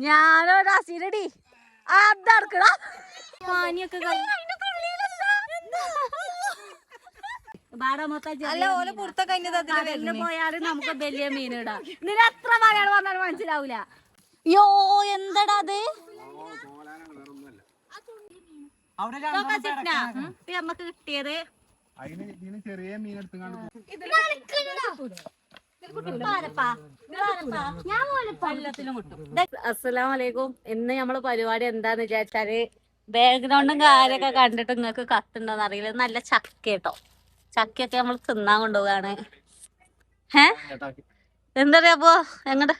ഞാനോട് അസിരടി അതടക്കട പാനിയൊക്കെ പോയാലും നമുക്ക് വലിയ മീനിടാം. ഇതിന് എത്ര മലയാളം പറഞ്ഞാലും മനസ്സിലാവൂല. യോ എന്താടാ അത്? നമ്മക്ക് കിട്ടിയത് അസ്സലാമലൈക്കും. ഇന്ന് നമ്മള് പരിപാടി എന്താന്ന് വിചാരിച്ചാല് ബാക്ക്ഗ്രൗണ്ടും കാര്യൊക്കെ കണ്ടിട്ട് നിങ്ങക്ക് കത്തുണ്ടോന്ന് അറിയില്ല. നല്ല ചക്ക കേട്ടോ. ചക്കയൊക്കെ നമ്മൾ തിന്നാൻ കൊണ്ടുപോവാണ്. എന്താ പറയാ അപ്പൊ എങ്ങടെ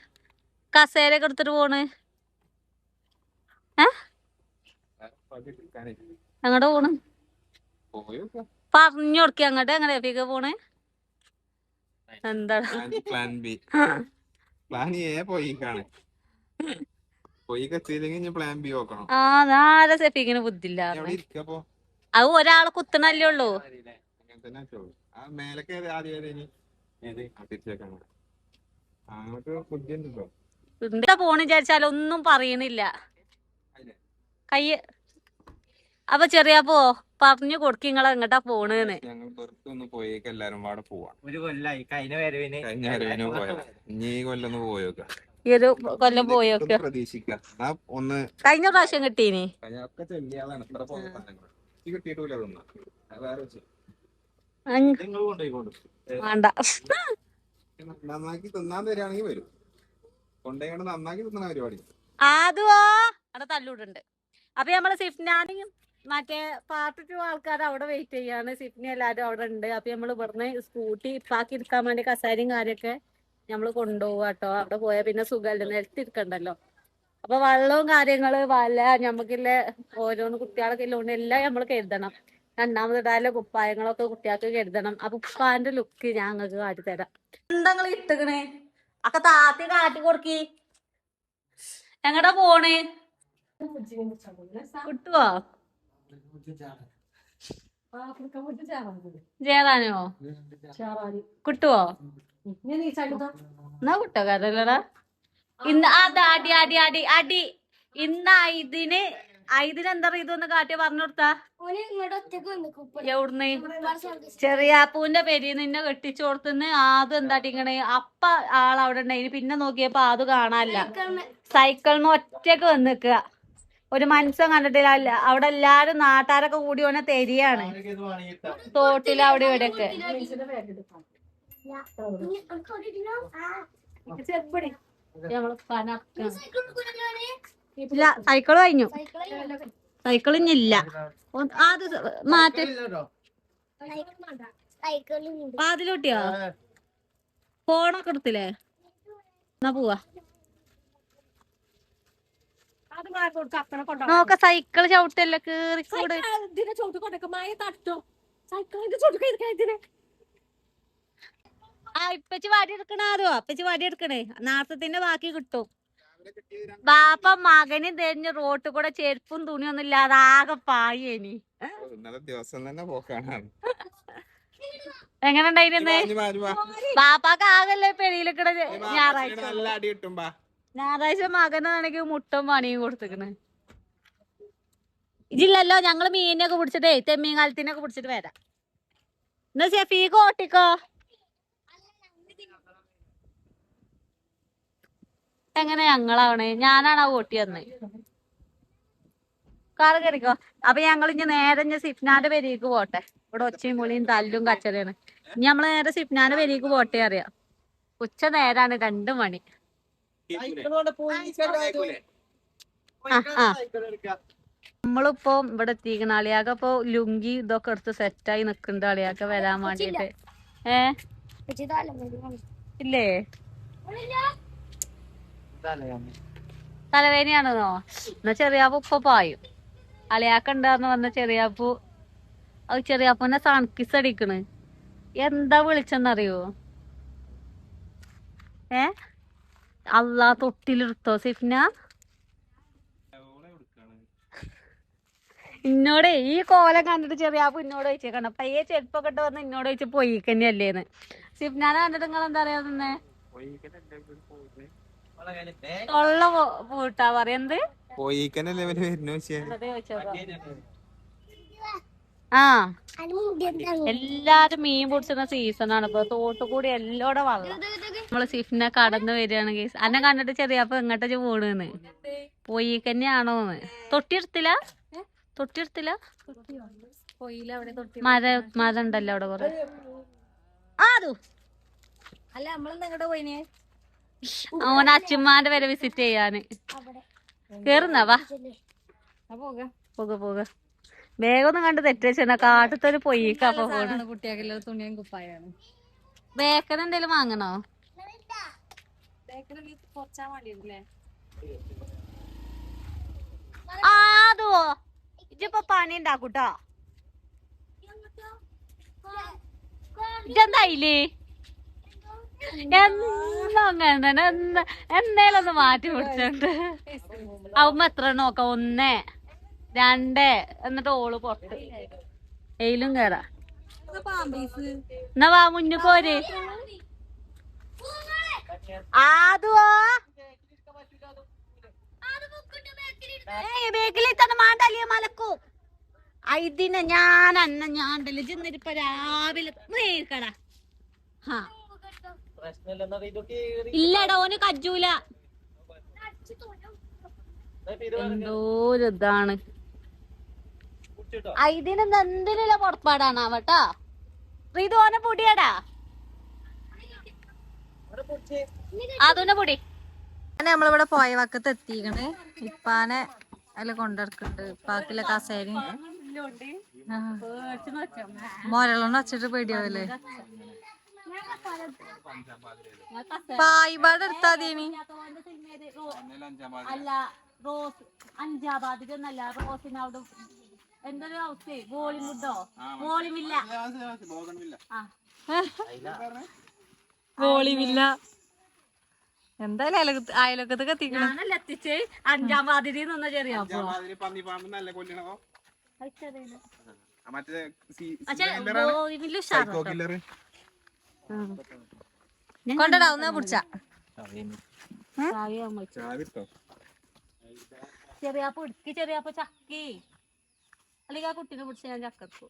കസേരയൊക്കെ എടുത്തിട്ട് പോണ്? എങ്ങടെ പോണ്? പറഞ്ഞു കൊടുക്ക അങ്ങോട്ട്. എങ്ങനെ എപ്പിക്ക പോണ്? എന്താണ് നാളെ സെഫിക്കിന് ബുദ്ധില്ല. അത് ഒരാളെ കുത്തണല്ലേ ഉള്ളൂ. എന്താ പോണ് വിചാരിച്ചാലും ഒന്നും പറയണില്ല. കയ്യ് അപ്പൊ ചെറിയപ്പോ പറഞ്ഞു കൊടുക്കി നിങ്ങളെ എങ്ങട്ടാ പോണെന്ന്. ഈ ഒരു കൊല്ലം പോയോക്ക. കഴിഞ്ഞ പ്രാവശ്യം കിട്ടീനി. വേണ്ട അതുവോ അവിടെ തല്ലൂടുണ്ട്. അപ്പൊ നമ്മള് സിഫ്നാനെയും മറ്റേ പാർട്ട് 2 ആൾക്കാർ അവിടെ വെയിറ്റ് ചെയ്യാണ്. സിഫ്നി എല്ലാരും അവിടെ ഉണ്ട്. അപ്പൊ നമ്മള് ഇവിടുന്ന് സ്കൂട്ടി ഇപ്പാക്കി എടുക്കാൻ വേണ്ടി കസാരയും കാര്യൊക്കെ നമ്മള് കൊണ്ടുപോവാ കേട്ടോ. അവിടെ പോയാൽ പിന്നെ സുഖമല്ല, നിലത്തിരിക്കണ്ടല്ലോ. അപ്പൊ വെള്ളവും കാര്യങ്ങള് വല ഞമ്മക്കില്ല ഓരോന്ന് കുട്ടികളൊക്കെ ഇല്ലോണ്ട് എല്ലാം നമ്മള് കരുതണം. രണ്ടാമതിടാനുള്ള കുപ്പായങ്ങളൊക്കെ കുട്ടികൾക്ക് കരുതണം. അപ്പൊ ഉപ്പാന്റെ ലുക്ക് ഞാൻ നിങ്ങൾക്ക് കാട്ടിത്തരാം. എന്താ നിങ്ങൾ ഇട്ടക്കണേ? അപ്പൊ താത്തി കാട്ടി കൊടുക്കി. എങ്ങടാ പോണ്? കിട്ടുവോ? ചേരാനോ കിട്ടുവോ? എന്നാ കിട്ടോ കാരല്ലടാ. ഇന്ന് അത് അടി അടി അടി അടി. ഇന്ന് ഇതിനെന്താ ഇതൊന്ന് കാട്ടി പറഞ്ഞു കൊടുത്താ. എവിടുന്ന്? ചെറിയാപ്പൂന്റെ പെരി നിന്നെ കെട്ടിച്ചു കൊടുത്തുന്ന് ആദ്യം എന്താട്ടിങ്ങണേ. അപ്പ ആളവിടെ ഉണ്ടായിന്. പിന്നെ നോക്കിയപ്പോ അത് കാണാനില്ല. സൈക്കിളിന് ഒറ്റക്ക് വന്ന് നിക്കുക. ഒരു മനുഷ്യൻ കണ്ടിട്ടില്ല. അവിടെ എല്ലാരും നാട്ടാരൊക്കെ കൂടി ഓനെ തെരിയാണ് തോട്ടിൽ അവിടെ ഇവിടെയൊക്കെ. ഇല്ല സൈക്കിള് കഴിഞ്ഞു. സൈക്കിളിഞ്ഞില്ല. അത് മാറ്റി വാതിലൂട്ടിയോ? ഫോണൊക്കെ എടുത്തില്ലേ? എന്നാ പോവാ. നോക്ക സൈക്കിള് ചവിട്ടല്ലേ കേറിക്കൂട്. ആ ഇപ്പച്ചി വാടി എടുക്കണോ? അപ്പച്ചി വാടി എടുക്കണേ. നാർത്തത്തിന്റെ ബാക്കി കിട്ടും. ബാപ്പ മകനും തെരഞ്ഞ് റോട്ടിൽ കൂടെ ചെരുപ്പും തുണിയൊന്നും ഇല്ലാതെ ആകെ പായേനി. എങ്ങനെ ഉണ്ടായിരുന്നേ? ബാപ്പാക്ക് ആകല്ലേ പെരിയിലിക്കണ ഞായറാഴ്ച മകനാണെങ്കിൽ മുട്ടും പണിയും കൊടുത്തിക്കണ്. ഇതില്ലല്ലോ ഞങ്ങള് മീനൊക്കെ പിടിച്ചിട്ടേ തെമ്മീൻ കാലത്തിനൊക്കെ പിടിച്ചിട്ട് വരാം. എന്നാ ഷെഫീക്ക് ഓട്ടിക്കോ. എങ്ങനെ ഞങ്ങളാവണേ? ഞാനാണ് ആ ഓട്ടി വന്നേ. കാറ് കയറിക്കോ. അപ്പൊ ഞങ്ങൾ ഇനി നേരെ സിഫ്നാന്റെ പെരിക്ക് പോട്ടെ. ഇവിടെ ഒച്ചയും പൊളിയും തല്ലും കച്ചറയാണ്. ഇനി നമ്മള് നേരെ സിഫ്നാന്റെ പെരിക്ക് പോട്ടെ അറിയാം. ഉച്ച നേരാണ് 2 മണി. നമ്മളിപ്പോ ഇവിടെ എത്തിക്കണ അളിയാക്ക ഇപ്പൊ ലുങ്കി ഇതൊക്കെ എടുത്ത് സെറ്റായി നിക്കണ്ട്. അളിയാക്ക വരാൻ വേണ്ടിട്ട്. ഇല്ലേ തലവേദനയാണെന്നോ? എന്നാ ചെറിയാപ്പൂ ഇപ്പൊ പായും. അളിയാക്ക ഉണ്ടാന്ന് പറഞ്ഞ ചെറിയാപ്പൂ. അത് ചെറിയാപ്പൂനെ സൺകിസ് അടിക്കണ്. എന്താ വിളിച്ചെന്നറിയോ? അള്ളാ തൊട്ടിലെടുത്തോ സിഫ്ന? ഇന്നോടെ ഈ കോലം കണ്ടിട്ട് ചെറിയാപ്പൂ ഇന്നോട് ചോദിച്ചേക്കണം. പയ്യെ ചെരുപ്പൊക്കെ ഇട്ട് വന്ന് ഇന്നോട് ചോദിച്ചു പൊയ്ക്കന്നെയല്ലേന്ന്. സിഫ്നാനെ കണ്ടിട്ട് നിങ്ങൾ എന്താ പറയാ? തൊള്ള പൂട്ടാ പറയുന്നത് ആ എല്ലാരും മീൻ പൊടിച്ചുന്ന സീസണാണ് ഇപ്പൊ. തോട്ടുകൂടി എല്ലോടെ വെള്ളം. നമ്മള് സിഫിനെ കടന്നു വരികയാണ് കേസ്. അന്നെ കണ്ടിട്ട് ചെറിയ അപ്പൊ എങ്ങോട്ടു പോണെന്ന് പൊയ്ക്കന്നെയാണോന്ന്. തൊട്ടിയെടുത്തില്ല തൊട്ടിയെടുത്തില്ല മരം ഉണ്ടല്ലോ അവിടെ കൊറേ. അല്ല നമ്മളെങ്ങോട്ട് പോയിനെ? ഓന അച്ഛന്മാരുടെ വരെ വിസിറ്റ് ചെയ്യാന്. കേറുന്നാ വാ പോക പോക. വേഗം ഒന്നും കണ്ട് തെറ്റുവെച്ചാ കാട്ടത്തൊരു പൊയ്ക്കാ. കുട്ടിയാക്കുള്ള തുണിയും കുപ്പായാണ്. ബേക്കൻ എന്തേലും വാങ്ങണോ? അതോ ഇജിപ്പൊ പണി ഉണ്ടാക്കൂട്ടോ. ഇതെന്തായില്ലേ അങ്ങനെ എന്നേലും ഒന്ന് മാറ്റി പിടിച്ചോണ്ട്. അവമ്മ എത്ര നോക്കാം? 1 2 എന്നിട്ട് ഓള് പൊട്ട് എയിലും കേറാ. എന്നാ വാ മുന്നുകോര്. ആതുവോ ബേക്കിൽ തന്നെ മാണ്ടല്ലേ മലക്കൂ. ഇതിനെ ഞാൻ ഞാണ്ടല്ലേ ചെന്നിരിപ്പ രാവിലെ നേരിക്കടാ. ഇല്ലടാ ഓന് കജ്ജൂല. എന്തോരിതാണ്. ഇതിനെന്താ എന്തിനുള്ള പുറപ്പാടാണ് അവട്ടാ. ഇത് ഓനെ പൊടിയാടാ. അതൊന്നെ പൊടി. നമ്മളിവിടെ പോയ വക്കത്ത് എത്തിക്കണ്. ഇപ്പാനെ അതിൽ കൊണ്ടിറക്കുന്നുണ്ട്. ഇപ്പാക്കില്ല കസേരി മോരളൊന്ന് വച്ചിട്ട് പേടിയാവല്ലേ. പായിപാട് എടുത്താതീനി. അല്ല റോസ് 5-ാം വാർഡിലൊന്നല്ല റോസിനവിടെ എന്തൊരു ഹൗസ് ബോളിമുഡോ ബോളിമില്ല ബോളിമില്ല. എന്തായാലും അയലൊക്കത്തൊക്കെ എത്തിക്കണം. ഞാനല്ല എത്തിച്ച് 5-ാം വാർഡിൽ നിന്ന ചെറിയ കൊണ്ടടാ ഒന്ന് പിടിച്ച ചെറിയാപ്പ ഇടുക്കി ചെറിയാപ്പ ചക്കി. അല്ലെങ്കിൽ ആ കുട്ടീനെ പിടിച്ച ഞാൻ ചക്കു.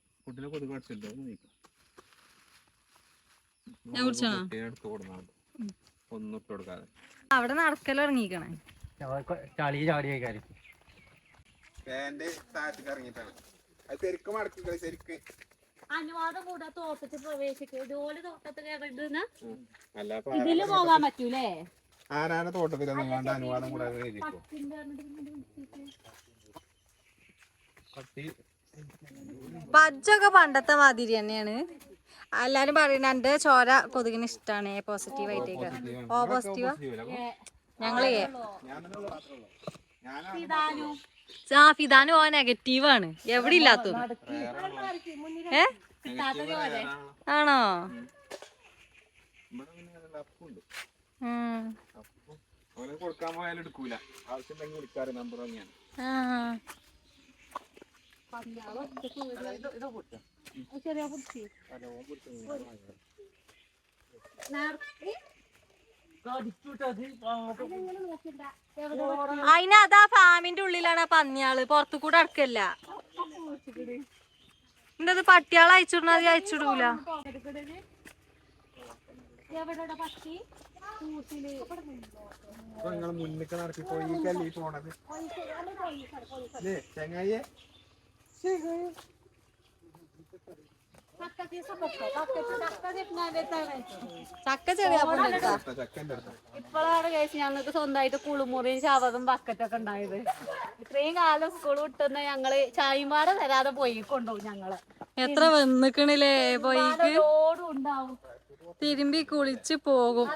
അവിടെ നടക്കൽ ഇറങ്ങിക്കണേ. അനുവാദം കൂടാ തോട്ടത്തിൽ പ്രവേശിക്കുക. ഇതുപോലെ തോട്ടത്തിൽ കയറിയിരുന്ന ഇതില് പോകാൻ പറ്റൂലേ? ആരാണ് തോട്ടത്തിലൊന്നും വേണ്ട അനുവാദം കൂടാതെ. പജ്ജൊക്കെ പണ്ടത്തെ മാതിരി തന്നെയാണ്. എല്ലാരും പറയുന്ന എന്റെ ചോര കൊതുകിന് ഇഷ്ടാണ്. പോസിറ്റീവ് ആയിട്ടേക്ക്. ഓ പോസിറ്റീവാ ഞങ്ങള് ഫിദാനും ഓ നെഗറ്റീവാണ്. എവിടെ ഇല്ലാത്ത ആണോ? കൊടുക്കാൻ പോയാലും എടുക്കൂല. ആവശ്യം വിളിക്കാറ് നമ്പർ തന്നെയാണ്. അതിനതാ ഫാമിന്റെ ഉള്ളിലാണ് ആ പന്നിയാള്. പുറത്തു കൂടെ അടക്കല്ല. എന്തത് പട്ടിയാളെ അയച്ചിടണത് അയച്ചിടൂല. മുന്നിക്ക് നടത്തി പോയി പോണത് ചെങ്ങായിയെ. ചക്ക ചെറിയ ഇപ്പോഴാണ് കേസ് ഞങ്ങൾക്ക് സ്വന്തമായിട്ട് കുളിമുറിയും ശവതും ബക്കറ്റൊക്കെ ഉണ്ടായത്. ഇത്രയും കാലം സ്കൂൾ വിട്ടുന്ന ഞങ്ങള് ചായമാടെ തരാതെ പോയി കൊണ്ടുപോകും. ഞങ്ങള് എത്ര വന്നിക്കണില്ലേ പോയിക്ക്. ഉണ്ടാവും തിരുമ്പി കുളിച്ച് പോകും.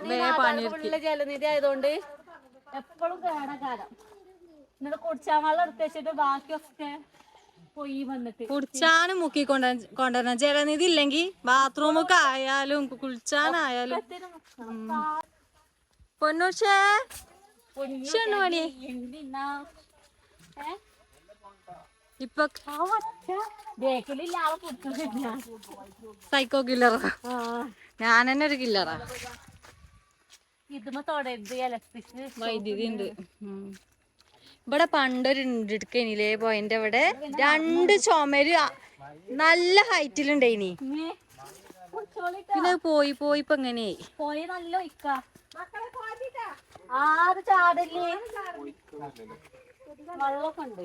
ഫുള്ള് ജലനിധി ആയതുകൊണ്ട് എപ്പോഴും കേടകാലം. എന്നിട്ട് കുടിച്ചാൻ വെള്ളം എടുത്ത് വെച്ചിട്ട് ബാക്കിയൊക്കെ പോയി വന്നിട്ട് കുടിച്ചാനും മുക്കി കൊണ്ടുവരണം. ജലനിധി ഇല്ലെങ്കി ബാത്റൂമൊക്കെ ആയാലും കുളിച്ചാനായാലും. പൊന്നൂഷേ മണി ഇപ്പൊ സൈക്കോ കില്ലറാ. ഞാൻ തന്നെ ഒരു കില്ലറാ. ഇതുമ്മ തൊടരുത് ഇലക്ട്രിക് വൈദ്യുതി ഉണ്ട്. ഇവിടെ പണ്ടൊരു ഇടുക്കനില്ലേ പോയിന്റ് അവിടെ 2 ചുമര് നല്ല ഹൈറ്റിലുണ്ടായിനി. പിന്നെ പോയി ഇപ്പൊ എങ്ങനെയായി പോയി നല്ല ഒഴിക്ക ആറ് ചാടല്ലേ വെള്ളമൊക്കെ ഉണ്ട്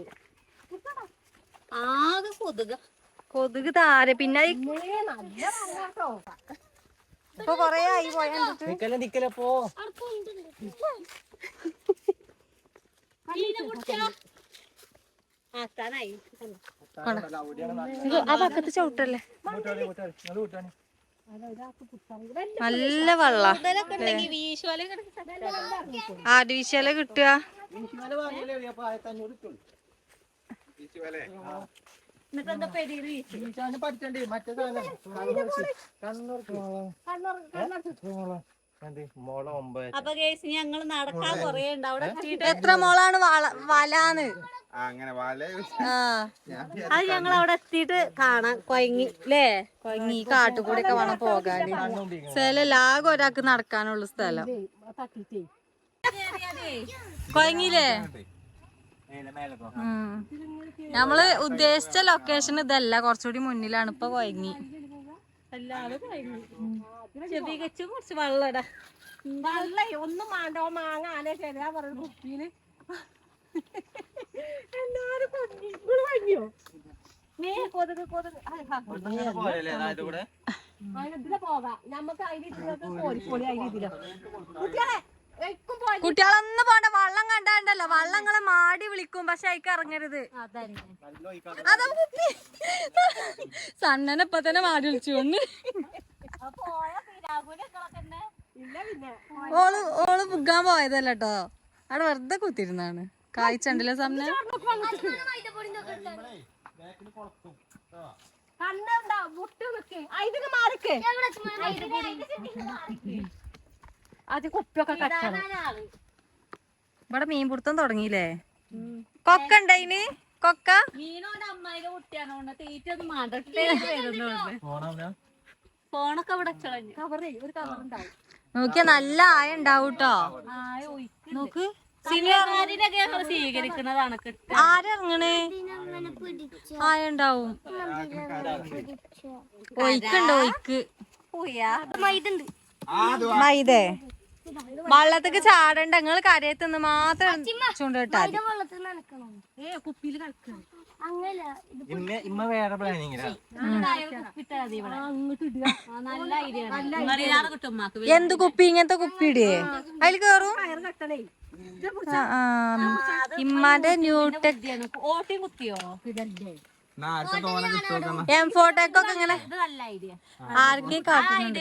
ആകെ കൊതുക് താര. പിന്നെ ഇപ്പൊ കൊറേ ആയി പോയാ ആ പക്കത്ത് ചവിട്ടല്ലേ. നല്ല വെള്ള ആദ്യവിശാല കിട്ടുക. അപ്പൊ കേസ് ഞങ്ങൾ നടക്കാൻ കൊറേ ഉണ്ട് അവിടെ എത്ര മോളാണ് വലാന്ന്. അത് ഞങ്ങൾ അവിടെ എത്തിയിട്ട് കാണാൻ കൊയങ്ങി ല്ലേ. കൊയങ്ങി കാട്ടുകൂടെ ഒക്കെ വേണം പോകാന്. സ്ഥലം ആകെ ഒരാൾക്ക് നടക്കാനുള്ള സ്ഥലം. കൊയങ്ങില്ലേ. നമ്മള് ഉദ്ദേശിച്ച ലൊക്കേഷൻ ഇതല്ല, കുറച്ചുകൂടി മുന്നിലാണ്. ഇപ്പൊ കൊയങ്ങി. കുറച്ച് വെള്ളടാ വെള്ള ഒന്നും മാണ്ടോ മാങ്ങ ആലേ ശരിയാ പറഞ്ഞു കുപ്പിയില് എല്ലാരും കൊഞ്ഞോ കൊതുക് ഇതിലെ പോകാം നമുക്ക് അതിന് കുട്ടികളൊന്നും പോണ്ട. വള്ളം കണ്ടാണ്ടല്ലോ, വള്ളങ്ങളെ മാടി വിളിക്കും, പക്ഷെ അതിക്ക് ഇറങ്ങരുത്. അതാ കുപ്പി. സണ്ണനെ ഇപ്പൊ തന്നെ മാടി വിളിച്ചു. ഓള് പുകാൻ പോയതല്ല കേട്ടോ, അവിടെ വെറുതെ കുത്തിരുന്നാണ്. കായ്ച്ചണ്ടല്ലേ സമ്മ. ഇവിടെ മീൻ പിടുത്തം തുടങ്ങിയില്ലേ. കൊക്ക ഉണ്ടായിന്. കൊക്ക മീനോണ്ട് അമ്മായിന്റെ കുട്ടിയാണ് തീറ്റ ഒന്നും മാണ്ടേ ഫോണൊക്കെ ഇവിടെ ഒരു കവറുണ്ടാവും. നോക്കിയാ നല്ല ആയ ഉണ്ടാവും കേട്ടോ. നോക്ക് സ്വീകരിക്കുന്നതാണ്. ആരിറങ്ങണേ ആയ ഉണ്ടാവും. ഒയ്ക്കുണ്ട് ഒയ്ക്ക്. മൈദേ വള്ളത്തേക്ക് ചാടണ്ട. നിങ്ങള് കരയത്തുനിന്ന് മാത്രം ചൂണ്ടിട്ടാ കുപ്പിയില് കളിക്കണം. എന്ത് കുപ്പി? ഇങ്ങനത്തെ കുപ്പി ഇടേ അതിൽ കേറും. ഇമ്മാന്റെ ന്യൂടെക് M4ടെക്കൊക്കെ ഇങ്ങനെ ആർക്കെ കാട്ടുന്നുണ്ട്.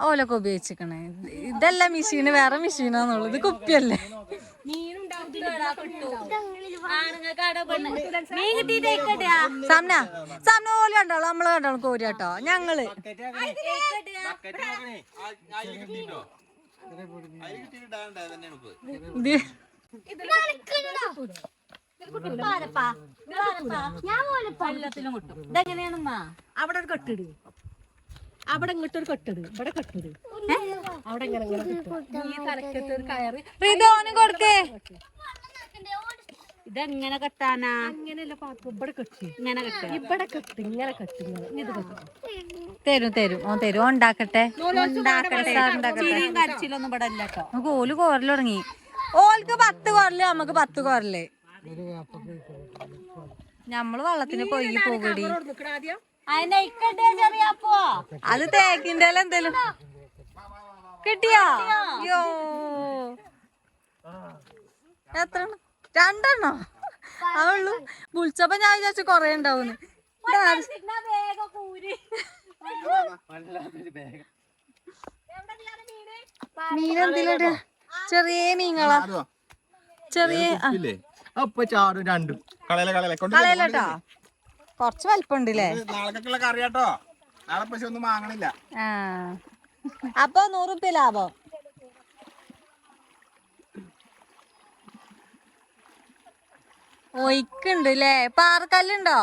ഓലൊക്കെ ഉപയോഗിച്ചിക്കണേ. ഇതല്ല മെഷീന്, വേറെ മെഷീനാന്നുള്ളത്. കുപ്പിയല്ലേ. സാമന ഓല കണ്ടോളൂ, നമ്മള് കണ്ടോളൂ കോരി കേട്ടോ. ഞങ്ങള് അവിടെ ഒരു കെട്ടിട്, അവിടെ ഇങ്ങോട്ടൊരു കെട്ടിട്, ഇവിടെ കെട്ടിട്, അവിടെ ഇങ്ങനെ തലക്കത്തൊരു കയറ് കൊടുക്കേ. ഇതെങ്ങനെ കെട്ടാനാ? അങ്ങനെയല്ല പാത്രം. ഇവിടെ കെട്ടി ഇങ്ങനെ കെട്ടി, ഇവിടെ കെട്ടി ഇങ്ങനെ കെട്ടി, ഇത് തരും തരും. ഓ തരും. ഉണ്ടാക്കട്ടെ കരച്ചിലൊന്നും ഇവിടെ ഇല്ല കേട്ടോ. നമുക്ക് ഓല് കോരല് തുടങ്ങി. ഓൽക്ക് 10 കോരല്, നമുക്ക് 10 കോരല്. ഞമ്മള് വള്ളത്തിന് പൊയ്യി പോകടി. അത് തേക്കിന്റെ എന്തേലും കിട്ടിയോ? യോ എത്ര? 2 എണ്ണോ അവളു വിളിച്ചപ്പോ ഞാൻ വിചാരിച്ചു കൊറേ ഉണ്ടാവുന്നു. മീനെന്തില? ചെറിയ മീനുകളാ. ചെറിയ കളയലട്ടോ. കൊറച്ച് വലിപ്പുണ്ടല്ലേ. ആ അപ്പൊ 100 റുപ്യ ലാഭം. ഒയ്ക്കുണ്ട് ല്ലേ. പാറക്കല്ലുണ്ടോ?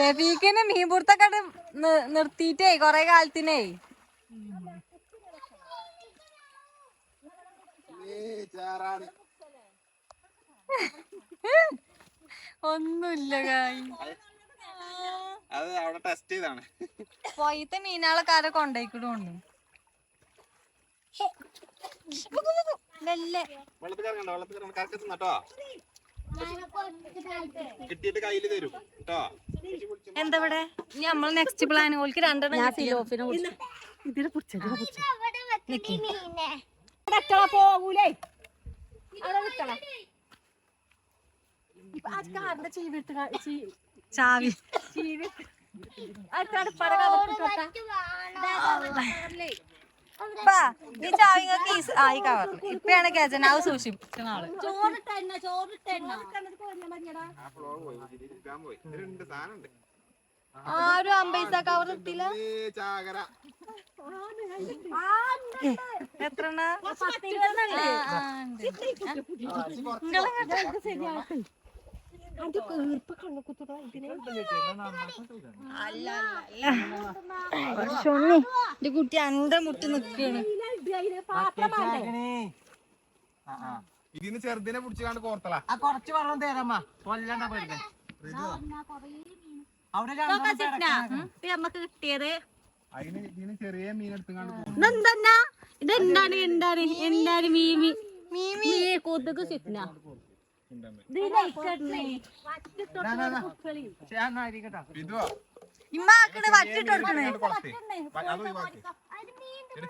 ഷെഫീക്കിന് മീൻപുറത്തൊക്കെ നിർത്തിയിട്ടേ കൊറേ കാലത്തിനേ. ഒന്നുമില്ല അത് അവിടെ ടെസ്റ്റ് ചെയ്താണ്. പോയിത്തെ മീനാളൊക്കെ ആരെ കൊണ്ടേക്കിടുണ്ട്. വെള്ളത്തിൽ ഇറങ്ങണ്ട, വെള്ളത്തിൽ ഇറങ്ങണ്ട, കറക്കത്തുന്നോ കിട്ടിയിട്ട് കയ്യില് തരും കേട്ടോ. എന്താ ഇവിടെ നമ്മൾ നെക്സ്റ്റ് പ്ലാൻ ഓൾക്ക് രണ്ടെണ്ണം പോകൂലേ ചാവി ഈ ചാവിങ്ങൾക്ക് ആയി കവറിൽ ഇപ്പയാണ് ഖജനാവ് സൂക്ഷിക്കുന്ന ആള്. ആരും 50 കവർ ഇട്ടില്ല. എത്ര കുട്ടി അന്റെ മുട്ടി നിക്കാണ്. ഇതിന് ചെറുതിനെ പിടിച്ചാണ്ട് കോർത്തളാ. കൊറച്ച് വെള്ളം തരാമ്മ. കൊല്ലണ്ട പേടിക്കാൻ. നമ്മക്ക് കിട്ടിയത് അതിന് ഇതിന് ചെറിയ മീൻ എടുത്തുകൊണ്ട് ഇതെന്താ ഇതെന്താണ് എന്താണ് എന്താണ് മീമി മീമി കൊതുക് സിഗ്ന ഇമ്മാക്കണ് വറ്റിട്ട് കൊടുക്കണേ.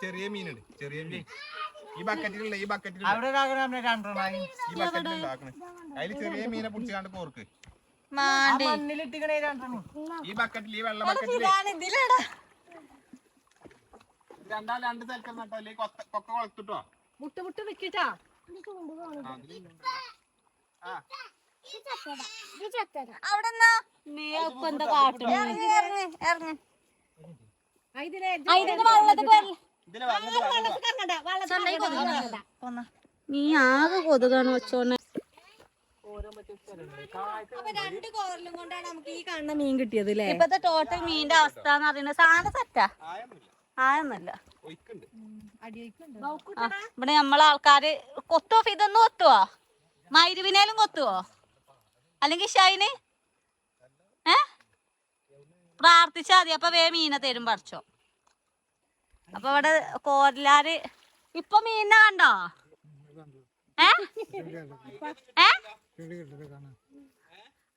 ചെറിയ മീനുണ്ട്, ചെറിയ മീൻ ഈ ബക്കറ്റിലുള്ള ഈ ബക്കറ്റിൽ അവിടെ ഈ ബക്കറ്റിലുണ്ടാക്കണേ. അതില് ചെറിയ മീനെ പിടിച്ചാണ്ട് കോർക്ക് മണ്ണിലിട്ടിക്കണേ രണ്ടെണ്ണം. ഈ ബക്കറ്റിൽ ഈ വെള്ള ബക്കറ്റില് രണ്ടാൾ രണ്ട് സ്ഥലത്ത് നട്ടോ അല്ലെങ്കിൽ കൊക്ക കൊളത്തിട്ടോ മുട്ട മുട്ട വെക്കിട്ടാ എന്താ കാട്ടും നീ ആകെ കൊതുകാണ് വെച്ചോന്നെ. രണ്ട് കോറിലും കൊണ്ടാണ് നമുക്ക് ഈ കാണുന്ന മീൻ കിട്ടിയത് അല്ലേ? ഇപ്പത്തെ ടോട്ടൽ മീന്റെ അവസ്ഥ എന്ന് പറയുന്നത് സാധനം സെറ്റാ ആയൊന്നല്ല. ഇവിടെ നമ്മളെ ആൾക്കാര് കൊത്തുവോ? ഇതൊന്നും കൊത്തുവോ? മൈരുവിനേലും കൊത്തുവോ? അല്ലെങ്കിൽ ഷൈന് പ്രാർത്ഥിച്ചാ മതി, അപ്പൊ വേ മീനെ തരും പഠിച്ചോ. അപ്പൊ ഇവിടെ കോരലാര് ഇപ്പൊ മീനെ കണ്ടോ?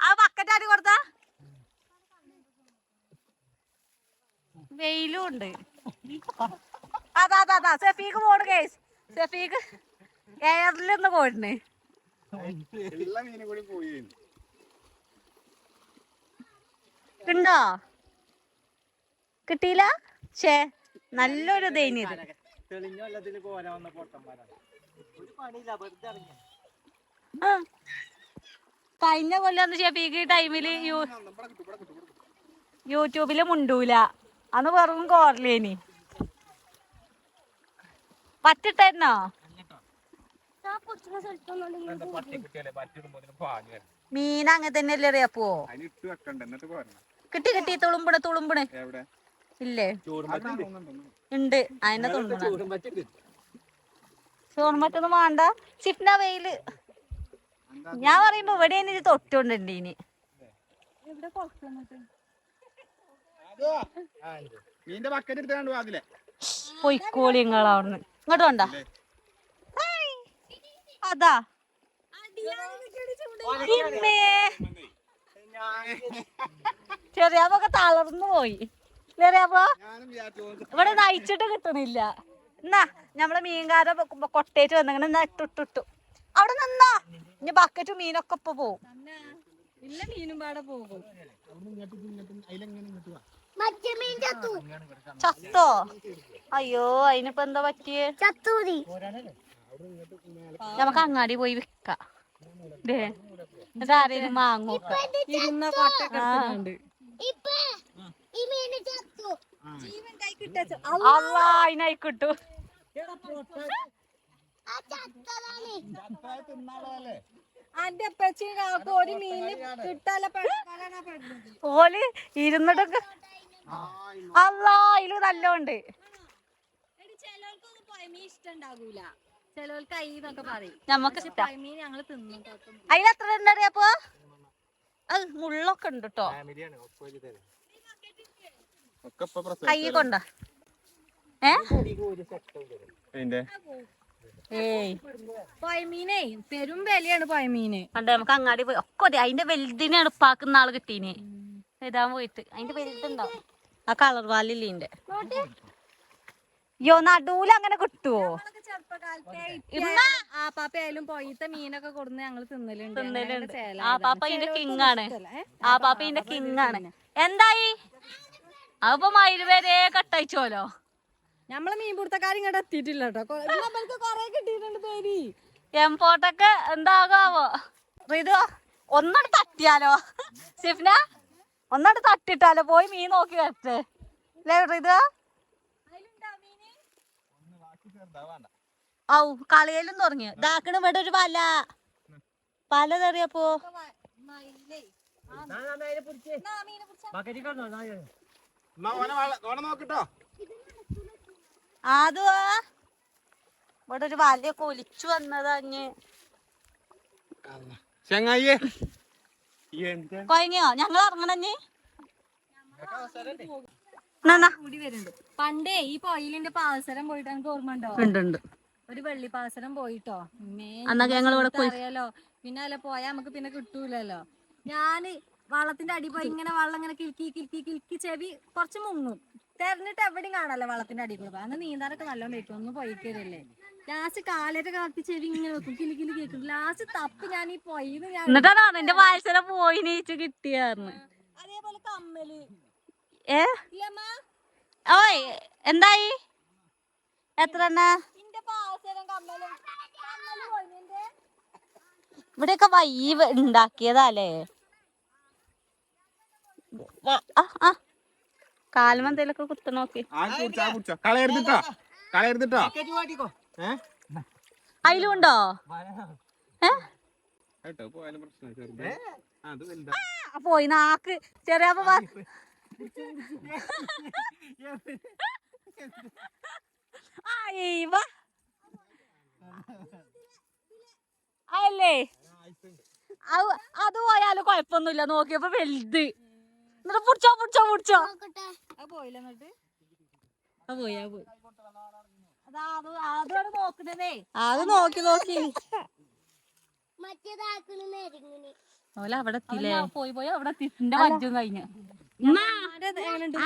ആ ബക്കറ്റ് ആര് കൊടുത്ത? വെയിലും ഉണ്ട്. അതാ സെഫീക്ക് പോണ് കേസ്. സെഫീക്ക് എയറിൽ നിന്ന് പോയിട്ടുണ്ട്. ഉണ്ടോ? കിട്ടിയില്ല. ഷേ നല്ലൊരു ദൈന്യം. കഴിഞ്ഞ കൊല്ലം ഷെഫീക്ക് ടൈമില് യൂട്യൂബില് മുണ്ടൂല, അന്ന് വെറും കോറലേനി. പറ്റിട്ടായിരുന്നോ? മീൻ അങ്ങനെ തന്നെയല്ലേ അറിയാപ്പോ. കിട്ടി തുളുമ്പണ് ഇല്ലേ? ഉണ്ട് അതിന്റെ ചോറുമ്പറ്റൊന്നും വേണ്ട. സിഫ്ന വെയില് ഞാൻ പറയുമ്പോ ഇവിടെ ഇത് തൊട്ടുകൊണ്ടുണ്ട്. ഇനി പൊയ്ക്കോളി നിങ്ങളവിടുന്ന് ഇങ്ങോട്ട് വേണ്ട. അതാ ചെറിയാപ്പൊക്കെ തളർന്നു പോയി. ചെറിയാപ്പോ ഇവിടെ നയിച്ചിട്ട് കിട്ടണില്ല. എന്നാ നമ്മളെ മീൻകാരെ കൊട്ടേറ്റ് വന്നിങ്ങനെ എന്നാ ഇട്ടിട്ടു അവിടെ നിന്നോ. ഇനി ബക്കറ്റ് മീനൊക്കെ ഇപ്പൊ പോവും. മീനും പാടെ പോകും. ചത്തോ? അയ്യോ അതിനിപ്പോ എന്താ പറ്റിയേ? നമുക്ക് അങ്ങാടി പോയി വിൽക്കാം. ആരേലും വാങ്ങോ? ഇരുന്ന കൊട്ടൊക്കെ അതിനായി കിട്ടും. അന്റെ അപ്പച്ചി ഒരു മീന് കിട്ടാല ഓല് ഇരുന്നിട്ടൊക്കെ അല്ലാ ഇതില് നല്ലോണ്ട്. ചിലവർക്കൊന്നും പൊയമീൻ ഇഷ്ടം ഉണ്ടാകൂല, ചിലവർക്ക് അയ്യൊക്കെ പറയും. നമ്മക്ക് പൊയമീൻ ഞങ്ങള് തിന്നു. അതിലെത്ര ഉണ്ടറിയപ്പോ? അത് മുള്ളൊക്കെ ഉണ്ട് കേട്ടോ. കൈ കൊണ്ട പൊയമീനേ പെരും വിലയാണ് പൊയമീന്. കണ്ടേ നമുക്ക് അങ്ങാടി പോയി ഒക്കെ അതിന്റെ വലുതിനാണ് ഉപ്പാക്കുന്ന ആള് കിട്ടീന് എഴുതാൻ പോയിട്ട്. അതിന്റെ വലുതുണ്ടാവും ആ കളർ വാലില്ലേ. യോ നടൂല അങ്ങനെ കിട്ടുവോ? ആപ്പാപ്പയായാലും പൊയ്ത്ത മീനൊക്കെ കൊടുന്ന് ഞങ്ങള് തിന്നലുണ്ട്. ആ പാപ്പ ഇതിന്റെ കിങ് ആണ്. ആ പാപ്പ ഇതിന്റെ കിങ് ആണ്. എന്തായി അതിപ്പോ മയില് വരെ കട്ടയച്ചോലോ. നമ്മള് മീൻ പിടുത്തക്കാരും ഇങ്ങോട്ട് എത്തിയിട്ടില്ല കേട്ടോ. കൊറേ കിട്ടിയിട്ടുണ്ട് പേര്. എംപോട്ടൊക്കെ എന്താകാവോ? ഇത് ഒന്നോട് തട്ടിയാലോ സിഫ്ന? ഒന്നോട് തട്ടിട്ടാലോ? പോയി മീൻ നോക്കി വരട്ടെ അല്ലേ ഇത്? ഔ കളിയലും തുടങ്ങി. ഇതാക്കണ ഇവിടെ ഒരു വല പല തെറിയപ്പോ അതോ ഇവിടെ ഒരു വലയൊക്കെ ഒലിച്ചു വന്നതഞ്ഞ് കൊയങ്ങിയോ? ഞങ്ങൾ ഇറങ്ങണഞ്ഞ് പണ്ടേ ഈ പൊയിലിന്റെ പാവസരം പോയിട്ട് എനിക്ക് ഓർമ്മ ഉണ്ടോ? ഉണ്ട്. ഒരു വെള്ളി പാവസരം പോയിട്ടോ. അറിയാലോ. പിന്നെ അല്ല പോയാ നമുക്ക് പിന്നെ കിട്ടൂലല്ലോ. ഞാന് വള്ളത്തിന്റെ അടി പോയി ഇങ്ങനെ വെള്ളം ഇങ്ങനെ കിൽക്കി കിൽക്കി കിൽക്കി ചെവി കുറച്ച് മുങ്ങും. തെരഞ്ഞിട്ട് എവിടെയും കാണാല്ലോ വള്ളത്തിന്റെ അടി കൂടെ. അന്ന് നീന്താനൊക്കെ നല്ലോണം പറ്റും. ഒന്നും പോയിക്കരല്ലേ. ലാസ്റ്റ് കാലേറ്റ കാലത്ത് ചെവി ഇങ്ങനെ വെക്കും, കിലി കിലി കേൾക്കും. ലാസ്റ്റ് തപ്പ് ഞാൻ ഈ പൊയിന്ന് ഞാൻ എന്നിട്ടാണ് എന്റെ വാത്സരം പോയി നീച്ച് കിട്ടിയാർന്ന്. അതേപോലെ കമ്മല് ഓയ് എന്തായി? എത്ര ഇവിടെയൊക്കെ വയ്യ ഉണ്ടാക്കിയതല്ലേ? കാലുമ എന്തേലൊക്കെ കുത്ത നോക്കി. അതിലുണ്ടോ? പോയി നാക്ക് ചെറിയ അല്ലേ? അത് പോയാലും കൊഴപ്പൊന്നുമില്ല. നോക്കിയപ്പോ വലുത്. എന്നിട്ട് പുടിച്ചോ പുടിച്ചോ പുടിച്ചോ. പോയില്ല. എന്നിട്ട് പോയി അതോടെ നോക്കുന്നതേ. അത് നോക്കി നോക്കി ഓല അവിടെ എത്തില്ലേ? പോയി അവിടെ എത്തിന്റെ വജ്ജും കഴിഞ്ഞു.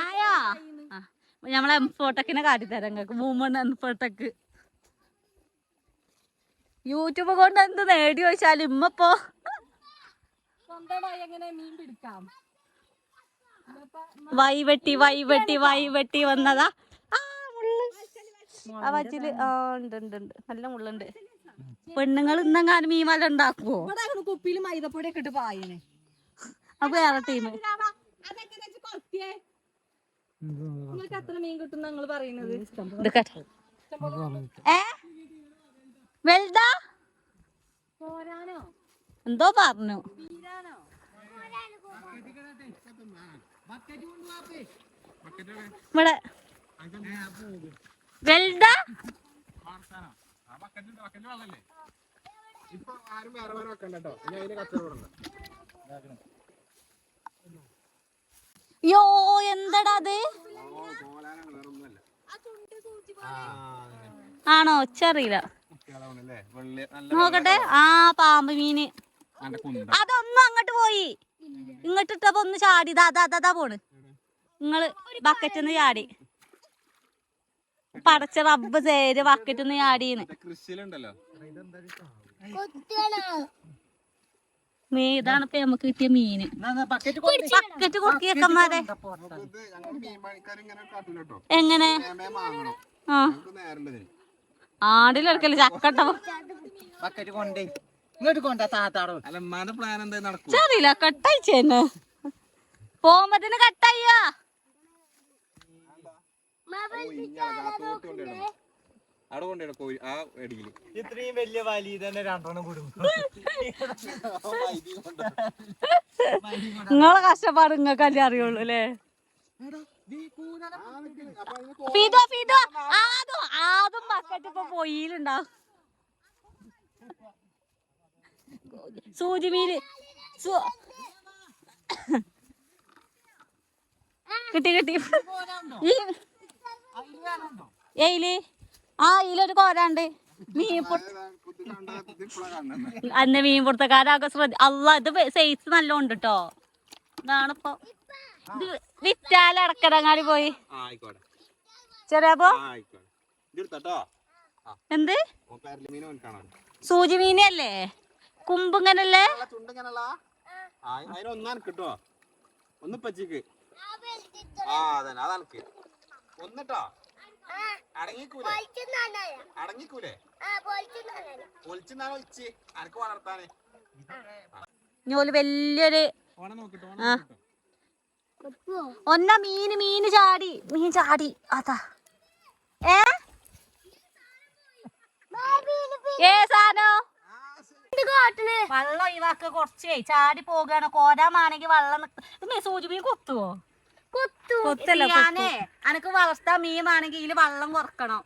ആയാ ഞമ്മളെ എംഫോട്ടക്കിനെ കാട്ടിത്തരാം നിങ്ങക്ക്. മൂമ്മണ് എംഫോട്ടക്ക് യൂട്യൂബ് കൊണ്ട് എന്ത് നേടി ചോദിച്ചാലും ഇമ്മപ്പോ സ്വന്തമായി എങ്ങനെ മീൻ പിടിക്കാം. വൈവെട്ടി വന്നതാ. ആ വച്ചില് ഉണ്ട് നല്ല മുള്ളുണ്ട്. പെണ്ണുങ്ങൾ ഇന്നെങ്ങാനും മീൻ വല ഉണ്ടാക്കുവോ? കുപ്പിയിൽ മൈദപ്പൊടി ഒക്കെ ഇട്ട് പായനെ. അപ്പൊ വേറെ ടീം. നിങ്ങൾക്ക് എത്ര മീൻ കിട്ടും നിങ്ങൾ പറയുന്നത്? വലുതാ എന്തോ പറഞ്ഞു. ഇവിടെ വലുതാ യോ എന്തടാ അത്? ആണോ? ഒച്ചറിയില്ല. നോക്കട്ടെ. ആ പാമ്പ് മീന്. അതൊന്നും അങ്ങോട്ട് പോയി. ഇങ്ങോട്ട് ഇട്ടപ്പോ ഒന്ന് ചാടി. ദാ പോണ്. നിങ്ങള് ബക്കറ്റിന്ന് ചാടി. പടച്ച റബ്ബ് ചേര് ബക്കറ്റിന്ന് ചാടീന്ന്. ഇതാണ് ഇപ്പൊ നമുക്ക് കിട്ടിയ മീന്. ബക്കറ്റ് കുറുക്കിയക്കന്മാരെ എങ്ങനെ ആടിലെടുക്കല് ചക്കട്ട ചെറിയില്ല. കട്ടയിച്ചെന്നെ പോകുമ്പത്തിന് കട്ടയ്യാ. അവിടെ കൊണ്ടുപോയി കോഴി ആ എടിയില് ഇത്രയും വലിയ വലി തന്നെ രണ്ടെണ്ണം കൂടും. നിങ്ങളെ കഷ്ടപ്പാട് നിങ്ങൾക്കല്ലേ അറിയുള്ളൂ അല്ലേ? ഫിദോ ഫിദോ ആദ്യം ബക്കറ്റ് ഇപ്പൊ പൊയ്യിലുണ്ടാവും. സൂചിമീന് കിട്ടി കിട്ടി. ഏയില് ഇതിലൊരു കോരാണ്ട് അന്ന് മീൻ പൊടുത്തക്കാരൊക്കെ അല്ല ഇത് സൈസ് നല്ല ഉണ്ട് കേട്ടോ. ഇതാണിപ്പോ ഇത് വിറ്റാല് അടക്കടങ്ങാടി പോയി ചെറിയപ്പോ എന്ത് സൂചി മീനല്ലേ കുമ്പിങ്ങനല്ലേ ഒന്നാണ് കിട്ടോ ഒന്ന് പച്ചിക്ക് അതാണ് ഒന്നിട്ടോ അടങ്ങിക്കൂലേ അടങ്ങിക്കൂലേ പൊളിച്ചെന്നാണ് ഒളിച്ച് അനക്ക് വളർത്താനേ ഞോല് വലിയൊരു ഓണം നോക്കിട്ടോ ഒന്ന മീന് ചാടി അതാ ഏ സാധനോ വെള്ളം ഒഴിവാക്ക കുറച്ചേ ചാടി പോകാണ്. കോരാമാണെങ്കിൽ വെള്ളം സൂചി മീൻ കൊത്തുവോ? കൊത്തല്ലേ അനക്ക് വളർത്താ മീനാണെങ്കിൽ ഇതില് വെള്ളം കുറക്കണം.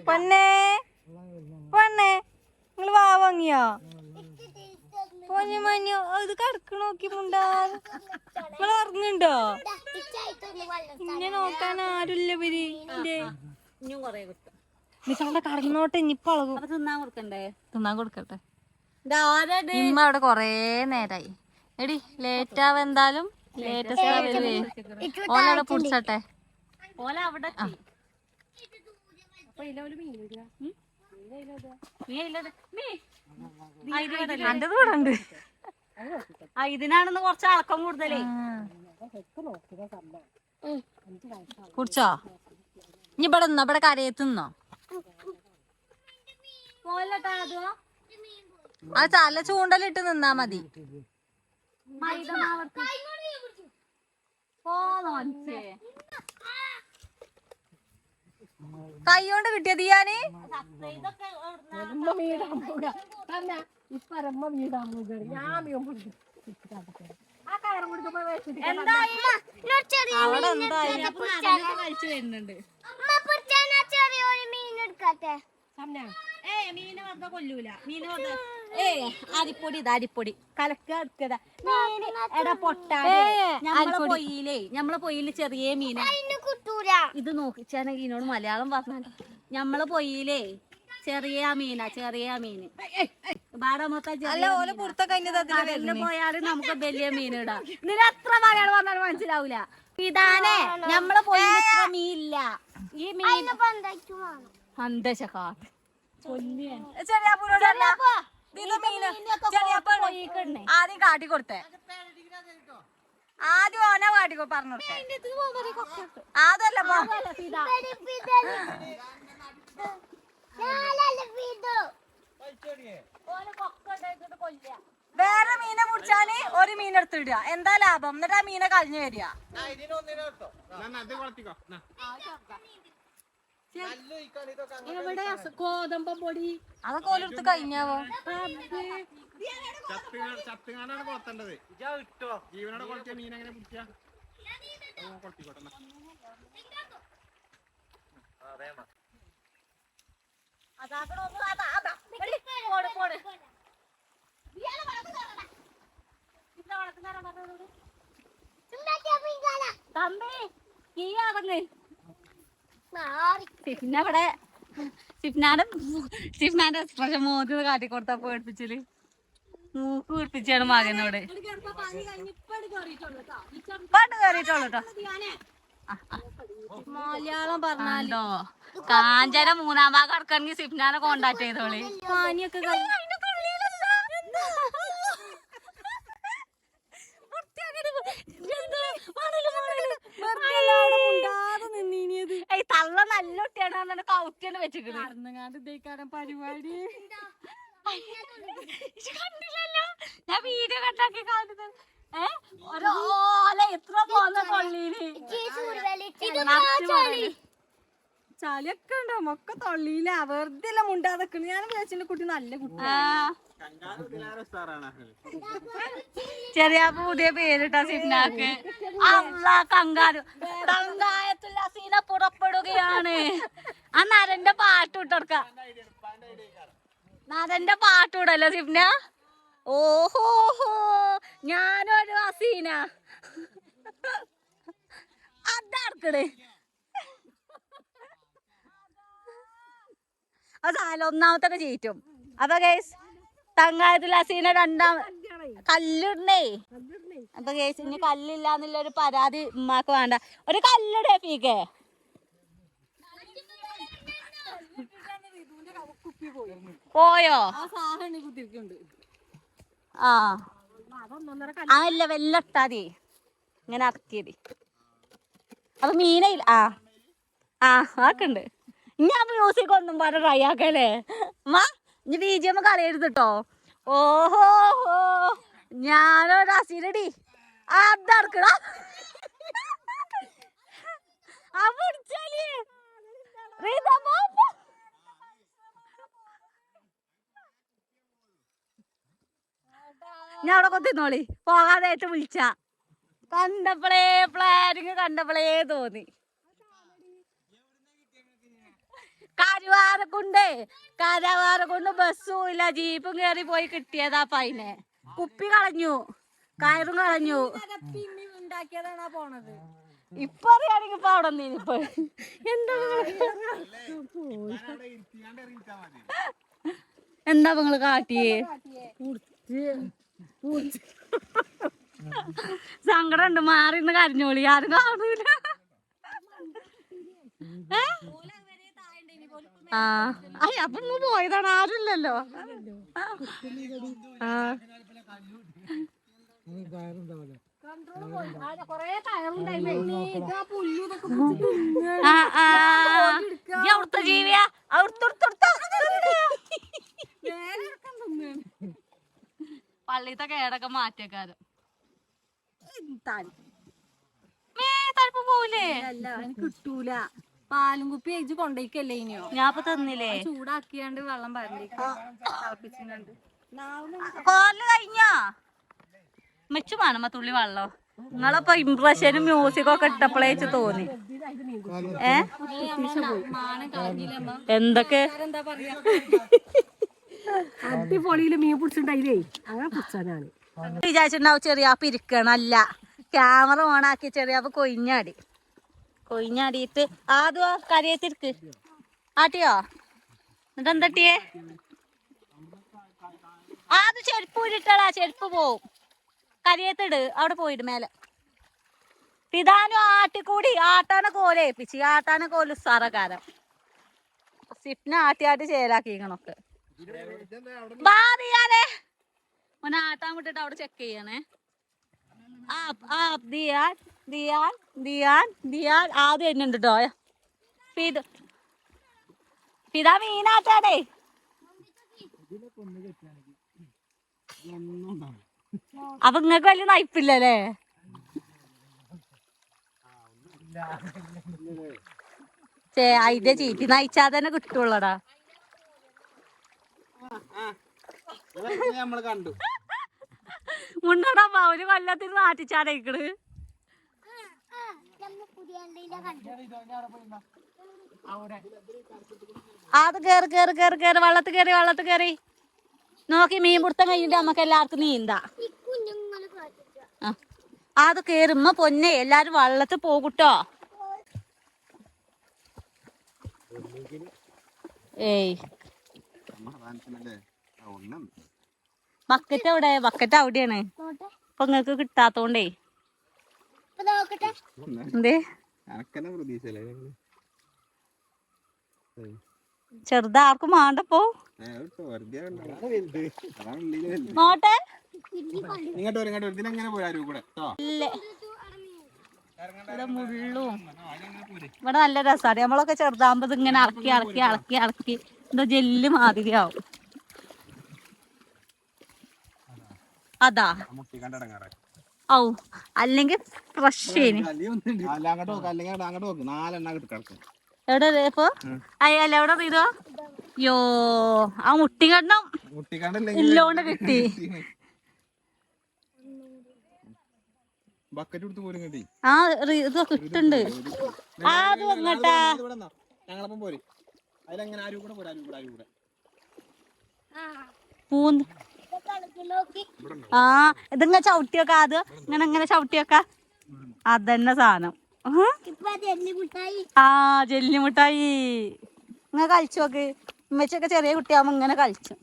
പൊന്നേ പൊന്നേ നിങ്ങള് വാ വാങ്ങിയോ? പൊന്നു മഞ്ഞു ഇത് കടക്ക് നോക്കി മുണ്ടാ. നിങ്ങൾ ഉറങ്ങുണ്ടോ? ഇന്നെ നോക്കാൻ ആരുമില്ല ഇവര്. ഇനിയും കൊറേ കിട്ടും. നിങ്ങളുടെ കടന്നോട്ടെ ഇനിയിപ്പോ അളകും. തിന്നാൻ കൊടുക്കണ്ടേ? തിന്നാൻ കൊടുക്കട്ടെ. ഇമ്മ അവിടെ കൊറേ നേരായി. എടി ലേറ്റ് ആവ എന്തായാലും ലേറ്റസ്റ്റ് വരുവേ. ഓലവിടെ പിടിച്ചട്ടെ. ഓല അവിടെ അന്റെ കൂടെ ഉണ്ട്. ഇതിനാണെന്ന് കുറച്ച് അളക്കം കൂടുതലേ. കുടിച്ചോ? ഇനി ഇവിടെ നിന്നോ? ഇവിടെ കരയത്തുന്നോ? അത് തല ചൂണ്ടലിട്ട് നിന്നാ മതി. കൈ കൊണ്ട് കിട്ടിയത് ഞാന് അവിടെ എന്തായി കഴിച്ചു വരുന്നുണ്ട്. മീന് വെറുതെ കൊല്ലൂല. മീന് വെറുതെ അരിപ്പൊടി ഇത് അരിപ്പൊടി കലക്ക എടുക്കതാ മീന് എടാ പൊട്ടാതെ. ഞമ്മളെ പൊയ്യില് ചെറിയ മീന ഇത് നോക്കിച്ചാണ് ഇതിനോട് മലയാളം പറഞ്ഞാൽ ഞമ്മളെ പൊയ്യിലേ ചെറിയ മീന് പോയാലും നമുക്ക് വലിയ മീൻ ഇടാം. ഇതിന് എത്ര മലയാളം പറഞ്ഞാലും മനസ്സിലാവൂല. ഇതാനേ ഞമ്മളെ പൊയ്യില് ഇത്ര മീനില്ല. ഈ മീൻ അന്തശക്കാട്ട് ആദ്യം കാട്ടി കൊടുത്തേ. ആദ്യം ഓനെ കാട്ടി പറഞ്ഞു അതല്ല വേറെ മീനെ പിടിച്ചാല് ഒരു മീൻ എടുത്തിടുക. എന്താ ലാഭം? എന്നിട്ട് ആ മീനെ കളഞ്ഞു വരിക. എവിടെ ഗോതമ്പം പൊടി അതൊക്കെ ഓലെടുത്ത് കഴിഞ്ഞാവോ? ചത്തുകാനാണ് കൊളത്തേണ്ടത്. ജീവനോടെ കൊളത്തിയ മീൻ എങ്ങനെ പിടിക്കുക? കൊളത്തിക്കോട്ടെ. സിഫ്നാന്റെ എക്സ്പ്രഷൻ മോദി കാട്ടിക്കൊടുത്താ പേടിപ്പിച്ചില് മൂക്ക് വീർപ്പിച്ചാണ് മകനോട്. പാട്ട് കയറിയിട്ടുള്ളൂ മലയാളം പറഞ്ഞാലോ കാഞ്ചന 3-ാം ഭാഗം കിടക്കണമെങ്കിൽ സിഫ്നാനെ കോണ്ടാക്ട് ചെയ്തോളി. പാനിയൊക്കെ തള്ള നല്ല കുട്ടിയാണ് കൗത്തിയാണ് വെച്ചിട്ട് പരിപാടി കണ്ടില്ലല്ലോ. ഞാൻ വീഡിയോ കണ്ടാക്കി കാണുന്നത്. ഓല എത്ര പോന്ന കൊള്ളീന് ചളിയൊക്കെ ഉണ്ടാവും ഒക്കെ തൊള്ളിയില്ല വെറുതെ എല്ലാം മുണ്ടാതെക്കണ്. ഞാൻ വിചാരിച്ചിന്റെ കുട്ടി നല്ല കുട്ടി. ചെറിയ പുതിയ പേരിട്ട സിഫ്നാക്ക്. അള്ളാ കങ്കാരു കങ്കായത്തുൽ ഹസീന പുറപ്പെടുകയാണ്. ആ നരന്റെ പാട്ട് ഇട്ടൊടുക്ക. നരന്റെ പാട്ട് ഇടല്ലോ സിഫ്ന. ഓഹോ ഞാനൊരു ഹസീന അതാർക്കടേ. അതാല ഒന്നാമത്തൊക്കെ ചീറ്റും. അപ്പൊ ഗൈസ് തങ്കായത്തുൽ ഹസീന രണ്ടാം കല്ലിടണേ. അപ്പൊ ഗൈസ് ഇനി കല്ലില്ലാന്നുള്ളൊരു പരാതി ഉമ്മാക്ക് വേണ്ട. ഒരു കല്ലിടേ പീക്കേ. പോയോ? ആ അതല്ല വെല്ലട്ടാതി ഇങ്ങനെ ഇറക്കിയത്. അപ്പൊ മീനയില്ല. ആക്കണ്ട്. ഇനി ആ മ്യൂസിക് ഒന്നും പറഞ്ഞ ട്രൈ ആക്കല്ലേ മാ. ഇനി ബിജിഎം കളയരുതിട്ടോ. ഓഹോ ഞാനൊരു ഹസീനടി അതറക്കട. ഞാൻ അവിടെ കൊത്തിന്നോളി പോകാതായിട്ട് വിളിച്ച കണ്ടപ്പോളേ പ്ലാനിങ് കണ്ടപ്പോളേ തോന്നി. കരവാരക്കുണ്ട് ബസ്സും ഇല്ല ജീപ്പും കേറി പോയി കിട്ടിയതാ പൈനെ. കുപ്പി കളഞ്ഞു കയറും കളഞ്ഞു. ഉണ്ടാക്കിയതാണാ പോണത്. ഇപ്പൊ അറിയാണെങ്കിൽ ഇപ്പൊ അവിടെ ഇപ്പൊ എന്താ നിങ്ങള് കാട്ടിയേ? സങ്കടം ഉണ്ട്. മാറിന്ന് കരഞ്ഞോളി. ആരും കാണൂല. അപ്പൊ പോയതാണ്. ആരുമില്ലല്ലോ. അവിടുത്തെ ജീവിയാ പള്ളിത്തെ കേടൊക്കെ മാറ്റക്കാരും തണുപ്പ് പോവില്ലേ? അല്ല കിട്ടൂല. പാലും കുപ്പി അയച്ച് കൊണ്ടേക്കല്ലേ ഇനിയോ? ഞാൻ ഇപ്പൊ തന്നില്ലേ? ചൂടാക്കിയാണ്ട് വെള്ളം തിളപ്പിച്ചിട്ടുണ്ട്. കോല് കഴിഞ്ഞോ? മെച്ചു വേണം തുള്ളി വെള്ളം. നിങ്ങളിപ്പോ ഇംപ്രഷനും മ്യൂസിക്കും ഒക്കെ ഇട്ടപ്പോഴേച്ച് തോന്നി. എന്തൊക്കെ അടിപൊളിയില് മീൻ പിടിച്ചിട്ടുണ്ടായില്ലേ? അങ്ങനെ പിടിച്ചാണ് വിചാരിച്ചിട്ടുണ്ടാവും ചെറിയാപ്പ് ഇരിക്കണം. അല്ല, ക്യാമറ ഓണാക്കി ചെറിയാപ്പ് കൊയിഞ്ഞാടിയിട്ട് ആദ്യം കരയത്തിരിക്ക് ആട്ടിയോ. എന്നിട്ട് എന്തട്ടിയേ? ആദ്യം ചെരുപ്പ് ഊരിട്ടടാ. ചെരുപ്പ് പോവും. കരിയത്തിട്. അവിടെ പോയിട് മേലെ. പിതാനും ആട്ടിക്കൂടി ആട്ടാന കോല ഏൽപ്പിച്ച്. ആട്ടാന കോല് ഉസാറക്കാരം. സിഫ്ന ആട്ടി ചേലാക്കിക്കണൊക്കെ. ബാധിയാലേ ഓനെ ആട്ടാൻ വിട്ടിട്ട് അവിടെ ചെക്ക് ചെയ്യണേ. ദിയാൻ ആദ്യം എന്നുണ്ട് കേട്ടോ. പിതാ മീനാട്ടാടേ. അപ്പൊ നിങ്ങക്ക് വലിയ നയിപ്പില്ലല്ലേ? അതിന്റെ ചീറ്റി നയിച്ചാ തന്നെ കിട്ടുള്ളടാ. മുണ്ടടാ ഒരു കൊല്ലത്തിന് നാട്ടിച്ചാടേക്കണ്. അത് കേറി വെള്ളത്ത് കേറി നോക്കി. മീൻ പിടുത്തം കഴിഞ്ഞിട്ട് നമ്മക്ക് എല്ലാവർക്കും നീന്താ. അത് കേറുമ്പോ പൊന്നെ എല്ലാരും വള്ളത്ത് പോകൂട്ടോ. ഏയ് ബക്കറ്റ് എവിടെ? ബക്കറ്റ് അവിടെയാണ്. ഇപ്പൊ നിങ്ങക്ക് കിട്ടാത്തോണ്ടേ. എന്തേ ചെറുതാ ആർക്കും വേണ്ടപ്പോ നോട്ടെ. ഇവിടെ മുള്ളും ഇവിടെ നല്ല രസാണ്. നമ്മളൊക്കെ ചെറുതാകുമ്പോ ഇങ്ങനെ ഇളക്കി എന്താ ജെല്ല് മാതിരിയാവും. അതാ ഔ അല്ലെങ്കിൽ ഫ്രഷ് അല്ല അങ്ങോട്ട് നോക്ക്, അല്ലെങ്കിൽ അങ്ങോട്ട് നോക്ക്, 4 എണ്ണ കിടക്കും. എവിടെ ഇപ്പൊ അല്ല എവിടെ ചെയ്തോ യോ ആ മുട്ടിക്കണ്ണം ഇല്ലോണ്ട് കിട്ടി. ബക്കറ്റ് എടുത്ത് പോരും കിട്ടി. ആ ഇത് കിട്ടുന്നുണ്ട്. അത് വന്നിട്ടാ ഞങ്ങളപ്പം പോര് അതിലെങ്ങനെ ആരും കൂടെ പോരാ, ആരും കൂടെ പൂന്ത് ആ ഇതിങ്ങനെ ചവിട്ടിയൊക്കെ അത് ഇങ്ങനെ ചവിട്ടിയൊക്കെ അതന്നെ സാധനം. ആ ജെല്ലി മിഠായി ഇങ്ങനെ കളിച്ചു നോക്ക്. ഉമ്മച്ചൊക്കെ ചെറിയ കുട്ടിയാവുമ്പോ ഇങ്ങനെ കളിച്ചു.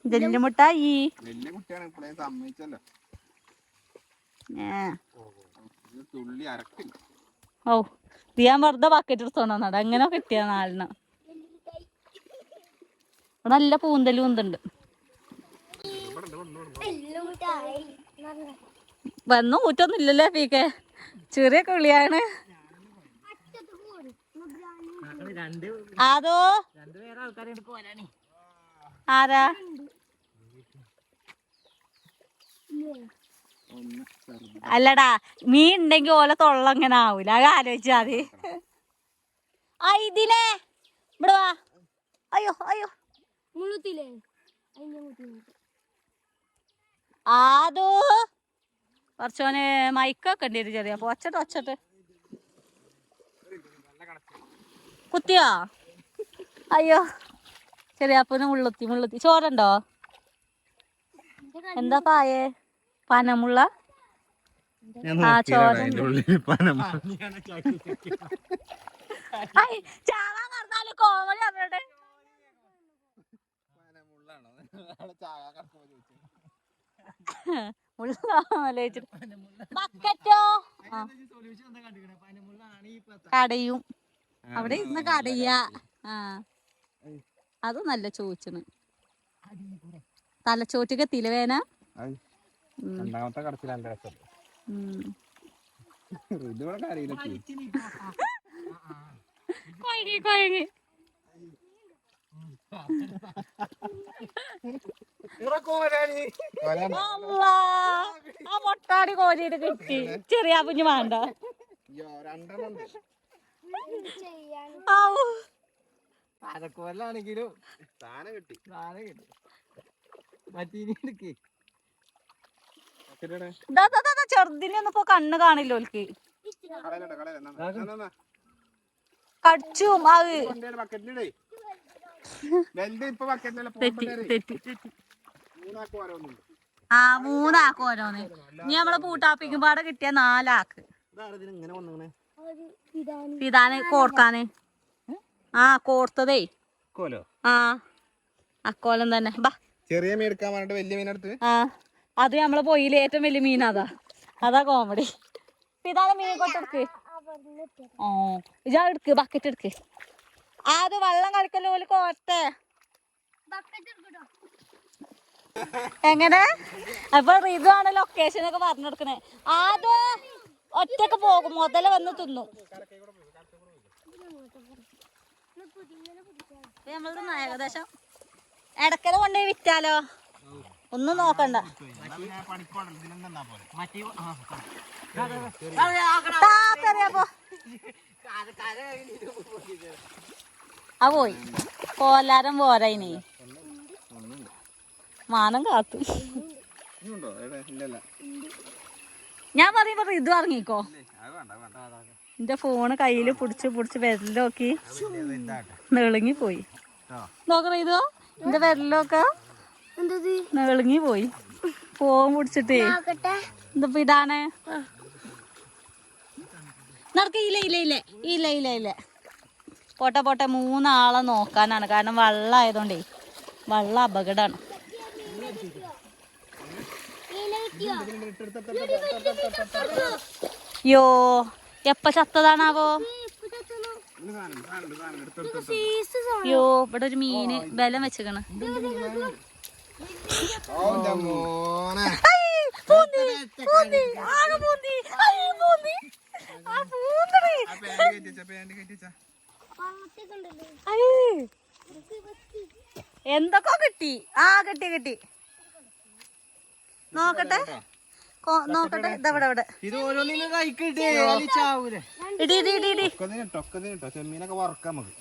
ജെല്ലി മിഠായി വലിയ കുട്ടിയാണ് ഇപ്പോഴേ സമ്മതിച്ചല്ലോ. തുള്ളി അരക്കില്ല. ഓ ഇത് ഞാൻ വെറുതെ ബക്കറ്റ് എടുത്തോണ്ടാ എങ്ങനെ കിട്ടിയ 4 നല്ല പൂന്തലും ഉണ്ട്. വന്നു ഊറ്റൊന്നും ഇല്ലല്ലേ പീക്കെ, ചെറിയ കിളിയാണ്. അതോ ആരാ അല്ലടാ മീൻ ഉണ്ടെങ്കി ഓല തൊള്ള ഇങ്ങനെ ആവൂല, അത് ആലോചിച്ചാ മതി. ആ ഇതിനെ ഇവിടെ വാ. അയ്യോ അയ്യോ അതോ കുറച്ചോന് മൈക്കൊക്കെ ഉണ്ട് ചെറിയ ഒച്ചട്ട് കുത്തിയോ. അയ്യോ ചെറിയാപ്പൂന് മുള്ളുത്തി ചോറുണ്ടോ? എന്താ പായേ പനമുള്ള ആ ചോറുണ്ട്. ചാവാൻ കടന്നാല് കോമഡി അവരുടെ ബക്കറ്റോ കടയും അവിടെ ഇരുന്ന് കടയ. ആ അത് നല്ല ചോദിച്ചണ്. തലച്ചോറ്റക്ക് തിലവേന രണ്ടാമത്തെ കടച്ചിലാണ് രസം. കൊഴങ്ങി ആ മൊട്ടാടി കോരിയിട്ട് കിട്ടി. ചെറിയ കുഞ്ഞു വേണ്ട അരക്കോലാണെങ്കിലും സാധനം കിട്ടി. ചെറുതിനൊന്നും ഇപ്പൊ കണ്ണ് കാണില്ല ഓൽക്ക്. കടിച്ചും അത് ആ 3 ആക്ക് ഓരോന്ന്. ഇനി നമ്മളെ പൂട്ടാപ്പിക്കുമ്പാടെ കിട്ടിയ 4 ആക്ക്. ഇതാണ് കോർക്കാന്. ആ കോർത്തതേ ആ അക്കോലം തന്നെ. ചെറിയ മീൻ എടുക്കാൻ പറഞ്ഞിട്ട് വലിയ മീനെടുത്ത്. ആ അത് നമ്മളെ പൊയിലെ ഏറ്റവും വലിയ മീൻ അതാ കോമഡി. ഇതാണ് മീൻ കൊട്ടെടുക്ക്. ഓ ഇജാ എടുക്ക് ബക്കറ്റ് എടുക്ക്. അത് വെള്ളം കളിക്കല്ലോ ഓല് കോർത്തെ. എങ്ങനെ അപ്പൊ ഇതാണ് ലൊക്കേഷൻ ഒക്കെ പറഞ്ഞെടുക്കണേ. അത് ഒറ്റക്ക് പോകും, മുതല വന്ന് തിന്നു. നമ്മള് ഏകദേശം ഇടക്കര കൊണ്ടുപോയി വിറ്റാലോ, ഒന്നും നോക്കണ്ട. ആ പോയി കോലാരം പോരാ ഇനി മാനം കാത്തു. ഞാൻ പറയുമ്പോ ഇത് ഇറങ്ങിക്കോ. എന്റെ ഫോണ് കയ്യില് പിടിച്ച് വിരലൊക്കി നെളുങ്ങി പോയി. നോക്കണ ഇതോ എന്റെ വിരലൊക്കെ നെളുങ്ങി പോയി ഫോൺ പിടിച്ചിട്ടേ. ഇതിപ്പോ ഇതാണ് നടക്ക. ഇല്ല പോട്ടെ 3 ആളെ നോക്കാനാണ്. കാരണം വെള്ളം ആയതുകൊണ്ടേ വെള്ളം അപകടമാണ്. യോ എപ്പ ചത്തതാണാവോ. യോ ഇവിടെ ഒരു മീന് ബലം വെച്ചേക്കണ്. എന്തൊക്കെ കിട്ടി. കിട്ടി നോക്കട്ടെ നോക്കട്ടെ ഇതവിടെ ഇവിടെ ഇത് ഓരോന്നിനും കഴിക്കട്ടെ ചാവൂലേ. ഇടി ഇടി ഇടി ഇടി ചെമ്മീനൊക്കെ വറക്കാം നമുക്ക്.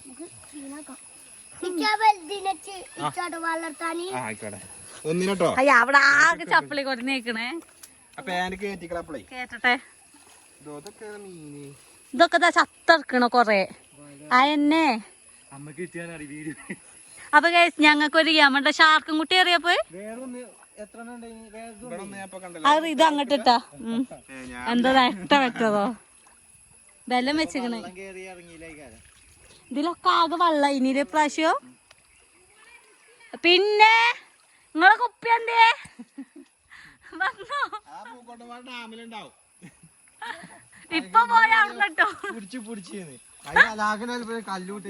ഒന്നിനോ അയ്യ അവിടെ ആകെ ചപ്പളി കൊടുന്നേക്കണേ. അപ്പൊ എനിക്ക് കേറ്റിക്കളപ്പളേ കേട്ടട്ടെ ഇതൊക്കെ മീന് ഇതൊക്കെ ചത്തറക്കണ കൊറേ അയന്നെ. അമ്മക്ക് കിട്ടിയാൽ വീട് അപ്പൊ ഞങ്ങൾക്കൊരു നമ്മുടെ ഷാർക്കും കുട്ടി അറിയപ്പോ വേറൊന്ന് എത്ര അത് ഇത് അങ്ങോട്ട് ഇട്ടാ എന്താ നഷ്ട വെച്ചതോ ബലം വെച്ചിക്കണേ. കേറി ഇറങ്ങിയില്ല. ഇതിലൊക്കെ ആകെ വെള്ള ഇനിയില് പ്രാവശ്യോ. പിന്നെ നിങ്ങളെ കുപ്പി എന്തേ വന്നോ? ഡാമിലുണ്ടാവും. ഇപ്പൊ പോയ അവിടെ കേട്ടോ. പിടിച്ച് കല്ലൂട്ടി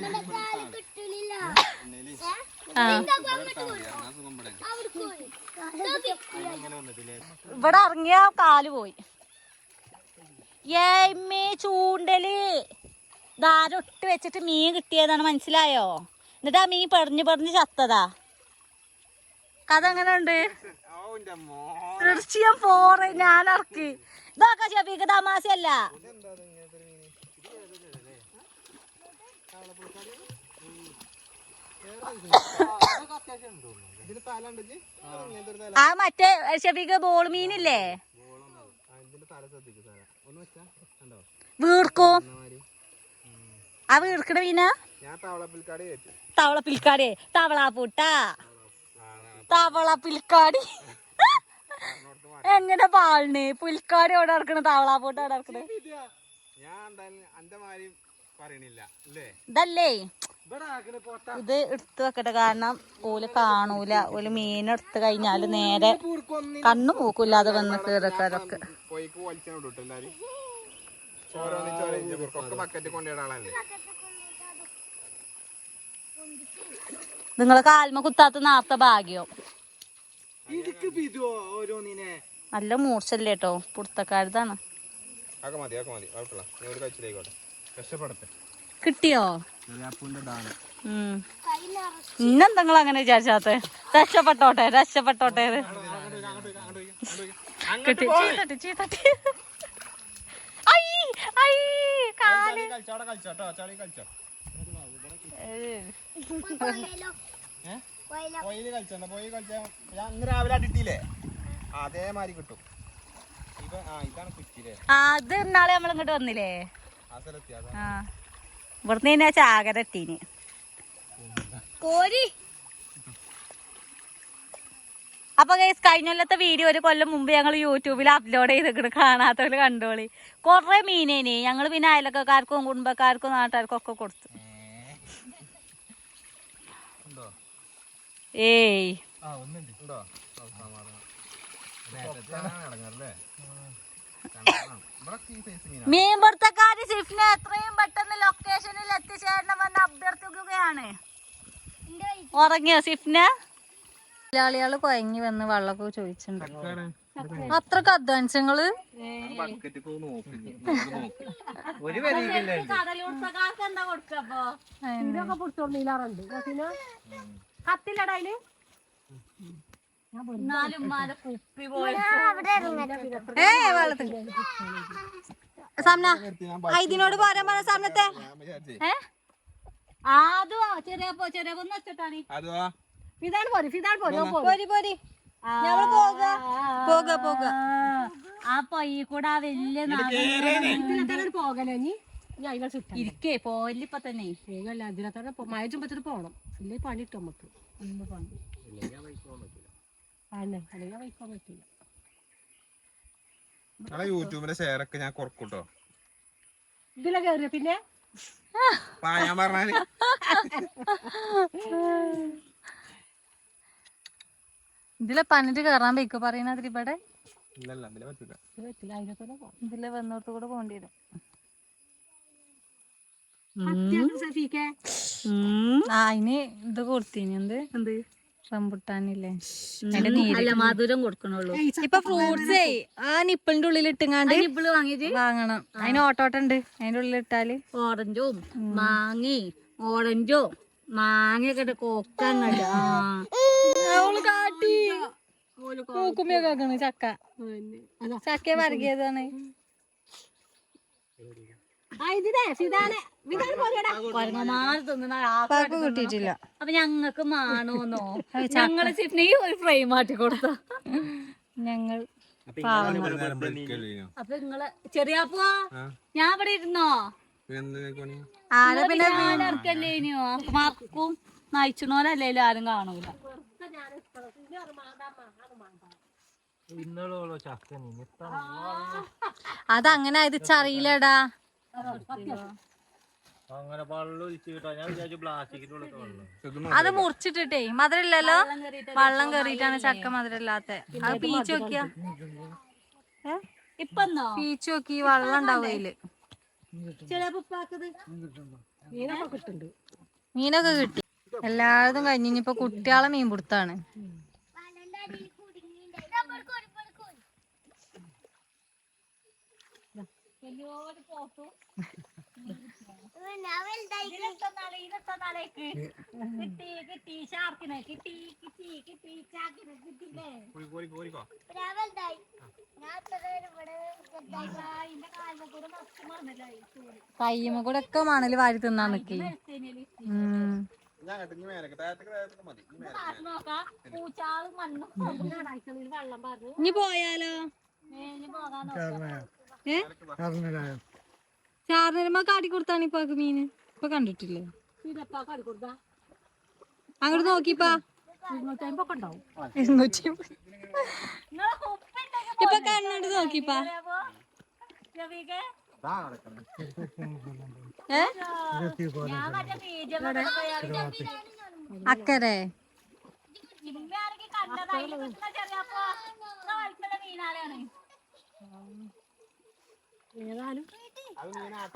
ഇവിടെ ഇറങ്ങിയ കാല് പോയി. ഏമ്മേ ചൂണ്ടല് ധാരൊട്ട് വെച്ചിട്ട് മീൻ കിട്ടിയതാണ്, മനസ്സിലായോ? എന്നിട്ട് ആ മീൻ പെടഞ്ഞു ചത്തതാ. കഥ എങ്ങനെ ഉണ്ട്? തീർച്ചയായും പോറ ഞാൻ ഇറക്കി. ഇതൊക്കെ ഷെഫീക്ക് തമാശയല്ല. ആ മറ്റേ ഷെഫീക്ക് ബോൾ മീനില്ലേ വീർക്കും. ആ വീർക്കണ മീനാ തവള പിൽക്കാടി തവള പൂട്ടാ തവള പിൽക്കാടി. എങ്ങനെ പാളിന് പുൽക്കാടി എവിടെ ഇറക്കണ തവള പൂട്ട എവിടെ ഇറക്കണ? ഇതല്ലേ ഇത് എടുത്ത് വെക്കട്ടെ, കാരണം ഓല് കാണൂല. ഓല് മീൻ എടുത്ത് കഴിഞ്ഞാല് നേരെ കണ്ണു മൂക്കൂല്ലാതെ വന്ന് കേറക്കാരൊക്കെ. നിങ്ങളെ കാൽമ കുത്താത്ത നാർത്ത ഭാഗ്യം. നല്ല മൂർച്ചല്ലേ കേട്ടോ, പുറത്തക്കാരതാണ്. കിട്ടിയോ? ഇന്നെന്തെങ്കിലും അങ്ങനെ വിചാരിച്ചാത്ത രക്ഷപ്പെട്ടോട്ടെ കിട്ടി. ചീത്തട്ടി രാവിലെ അടിട്ടില്ലേ അതേമാതിരി കിട്ടും. ഇതാണ് കുറ്റില്ലേ? അത് ഇന്നാളെ നമ്മളിങ്ങോട്ട് വന്നില്ലേ? ആ ഇവിടുന്ന് തന്നെ ചാകര ഇട്ടീന് കോരി. അപ്പൊ ഗൈസ് കഴിഞ്ഞ കൊല്ലത്തെ വീഡിയോ ഒരു കൊല്ലം മുമ്പ് ഞങ്ങൾ യൂട്യൂബിൽ അപ്ലോഡ് ചെയ്തിട്ട് കാണാത്തവര് കണ്ടോളി. കൊറേ മീനേനി ഞങ്ങള് പിന്നെ അയലക്കാർക്കും കുടുംബക്കാർക്കും നാട്ടുകാർക്കും ഒക്കെ കൊടുത്തു. ഏയ് മീൻപിടുത്തക്കാര് ഷിഫ്റ്റിനെ എത്രയും പെട്ടെന്ന് ലൊക്കേഷനിൽ എത്തിച്ചേരണമെന്ന് അഭ്യർത്ഥിക്കുകയാണ്. ഉറങ്ങിയോ ഷിഫ്റ്റിനെ? മലയാളികള് കൊയങ്ങി വന്ന് വെള്ളമൊക്കെ ചോദിച്ചിട്ടുണ്ട്. അത്രക്ക് അധ്വാനിച്ചു നിങ്ങള്. കത്തില്ലടയില് ഇതിനോട് പോരാൻ പറഞ്ഞ സാമനത്തെ അതുവാ ചെറിയ ഒന്ന് വെച്ചിട്ടാണ്. ഫിദാൻ പോരി ആ പൊയ്യ കൂടെ വലിയ പോകലോ നീ ഇരിക്കേ പോയില്ലിപ്പൊ തന്നെ അതിനകത്താണ് മയച്ചുമ്പത്തിന് പോണം. ഇല്ലേ പണി ഇട്ടോ നമുക്ക് യൂട്യൂബിലെ ഷെയർ ഒക്കെ ഞാൻ കുറക്കൂട്ടോ. ഇതിലെ കേറിയ പിന്നെ ഞാൻ പറഞ്ഞാല് ഇതിലെ പണിട്ട് കേറാൻ വെക്കോ പറയുന്നതിൽ ഇവിടെ ഇതിലെ വന്നോടത്ത് കൂടെ പോണ്ടി വരും. അതിന് ഇത് കൊടുത്തീനി എന്ത് റംബുട്ടാനില്ലേ അല്ല മധുരം കൊടുക്കണുള്ളൂ. ഇപ്പൊ ഫ്രൂട്ട്സേ ആ നിപ്പിളിന്റെ ഉള്ളിൽ ഇട്ടുങ്ങാണ്ട് നിപ്പിള് വാങ്ങിട്ട് വാങ്ങണം. അതിന് ഓട്ടോട്ടുണ്ട് അതിന്റെ ഉള്ളിൽ ഇട്ടാല് ഓറഞ്ചും ഓറഞ്ചോ മാങ്ങയൊക്കെ കൊക്കങ്ങട്ട് കാട്ടി മൂക്കുമ്മിയൊക്കെ വെക്കണ് ചക്ക. ചക്ക വരകിയതാണ്. പാക്ക് കിട്ടിയിട്ടില്ല. അപ്പൊ ഞങ്ങക്ക് മാണോന്നോ? ഞങ്ങള് സിഫ്നി ഒരു ഫ്രെയിം മാറ്റി കൊടുത്ത ഞങ്ങൾ അപ്പൊ നിങ്ങള് ചെറിയാപ്പോ ഞാൻ ഇവിടെ ഇരുന്നോ? ആരെ പിന്നെ ഞാനർക്കല്ലേ ഇനിയോ മക്കും നയിച്ചണോരല്ലേലും ആരും കാണൂല. അതങ്ങനെ ഇത് ചറിയില്ലടാ. അത് മുറിച്ചിട്ടിട്ടേ മധുരമില്ലല്ലോ. വെള്ളം കേറിയിട്ടാണ് ചക്ക മധുരമില്ലാത്ത. അത് പീച്ച് നോക്കിയാ ഇപ്പന്നോ പീച്ച് നോക്കി വെള്ളം ഉണ്ടാവും അതില്. മീനൊക്കെ കിട്ടി. എല്ലായിടത്തും കഴിഞ്ഞ് ഇനിയിപ്പൊ കുട്ടികളെ മീൻ പിടുത്താണ്. കയ്യുമ്മ കൂടെ ഒക്കെ മണല് വാരി തിന്നാൻ നിക്കി. ഇനി പോയാലോ? ചാറിനമ്മ കാട്ടി കൊടുത്താണ് ഇപ്പൊ മീന്. ഇപ്പൊ കണ്ടിട്ടില്ലേ? അങ്ങോട്ട് നോക്കിപ്പാ. 250 ഇപ്പൊ കണ്ണോട്ട് നോക്കിപ്പാ. അക്കരെ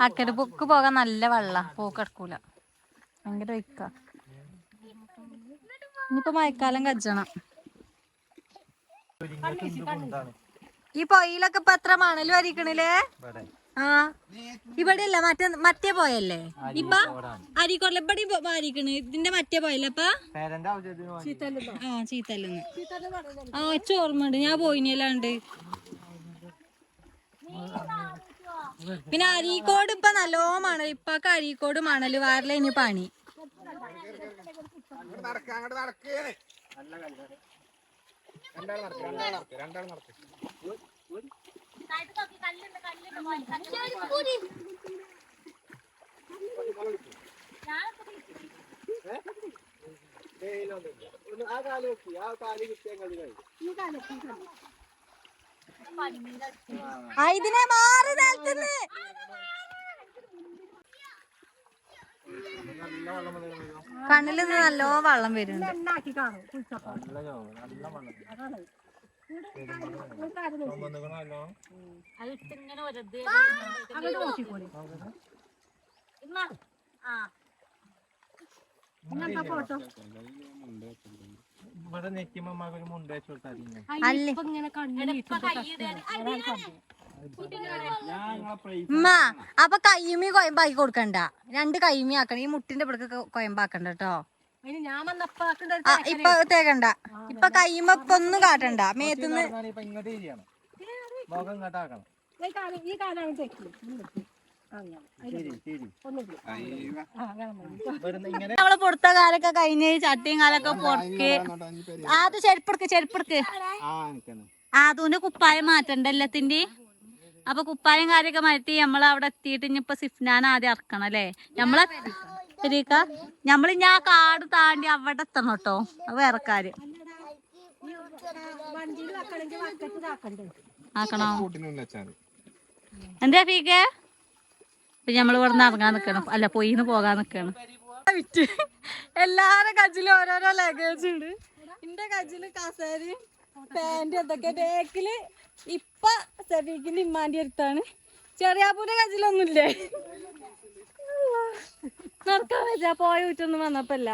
അക്കരെ പൊക്ക് പോകാൻ നല്ല വെള്ള. പോക്കെടുക്കൂല. ഭയങ്കര ഒയ്ക്ക. ഇനിയിപ്പോ മഴക്കാലം കജ്ജണം. ഈ പൊയിലൊക്കെ ഇപ്പൊ എത്ര മണല് വരിക്കണില്ലേ? ആ ഇവിടെ അല്ല മറ്റേ പോയല്ലേ ഇപ്പൊ അരിക്കോട്ടെ ഇവിടെ വാരിക്കണ്. ഇതിന്റെ മറ്റേ പോയല്ലേ ഇപ്പൊ? ആ ചീത്തല്ലെന്ന് ആ ഒച്ച ഓർമ്മയുണ്ട്. ഞാൻ പോയിനല്ലാണ്ട്. പിന്നെ അരീക്കോട് ഇപ്പൊ നല്ലോ മണൽ. ഇപ്പൊ അരീക്കോട് മണല് വാരല ഇനി പണി. ഇതിനെ മാറി നിൽക്കുന്നു. കണ്ണിൽ നിന്ന് നല്ലോ വെള്ളം വരുന്നുണ്ട്. അപ്പൊ കയ്യുമ്മി കൊയമ്പാക്കി കൊടുക്കണ്ട. 2 കയ്യുമ്മി ആക്കണം. ഈ മുട്ടിന്റെ ഇവിടേക്ക് കൊയമ്പാക്കണ്ട കേട്ടോ. ഇപ്പൊ തേക്കണ്ട. ഇപ്പൊ കയ്യുമ്മ ഇപ്പൊ ഒന്നും കാട്ടണ്ട. മേത്തുനിന്ന് നമ്മള് പൊടുത്ത കാലൊക്കെ കഴിഞ്ഞ് ചട്ടിയും കാലൊക്കെ പൊറക്ക്. അത് ചെരുപ്പെടുക്ക്. ആദൂന്റെ കുപ്പായം മാറ്റണ്ട എല്ലാത്തിന്റെ. അപ്പൊ കുപ്പായം കാര്യൊക്കെ മാറ്റി നമ്മളവിടെ എത്തിയിട്ട് ഇനിയിപ്പൊ സിഫ്നാൻ ആദ്യം ഇറക്കണം അല്ലേ? ശരിക്ക ഞമ്മളിഞ്ഞ ആ കാട് താണ്ടി അവിടെ എത്തണം കേട്ടോ. അത് വേറെ കാര്യം. ആക്കണോ? എന്താ ഫീക്കെ? ഇപ്പൊ ഞമ്മള് ഇവിടെ നിന്ന് ഇറങ്ങാൻ നിക്കണം. അല്ല പൊയിന്ന് പോകാൻ നിക്കണം. എല്ലാരും കജ്ജിലും ഓരോരോ ലഗേജ് ഉണ്ട്. എന്റെ കജ്ജില് കസേരയും പാന്റ് എന്തൊക്കെ. ബേക്കില് ഇപ്പൊ സെഫീക്കിന്റെ ഇമ്മാന്റെ അടുത്താണ്. ചെറിയാപ്പൂന്റെ കജ്ജിലൊന്നുമില്ലേ? നടക്കാൻ വെച്ചാ പോയ ഊറ്റൊന്നും വന്നപ്പല്ല.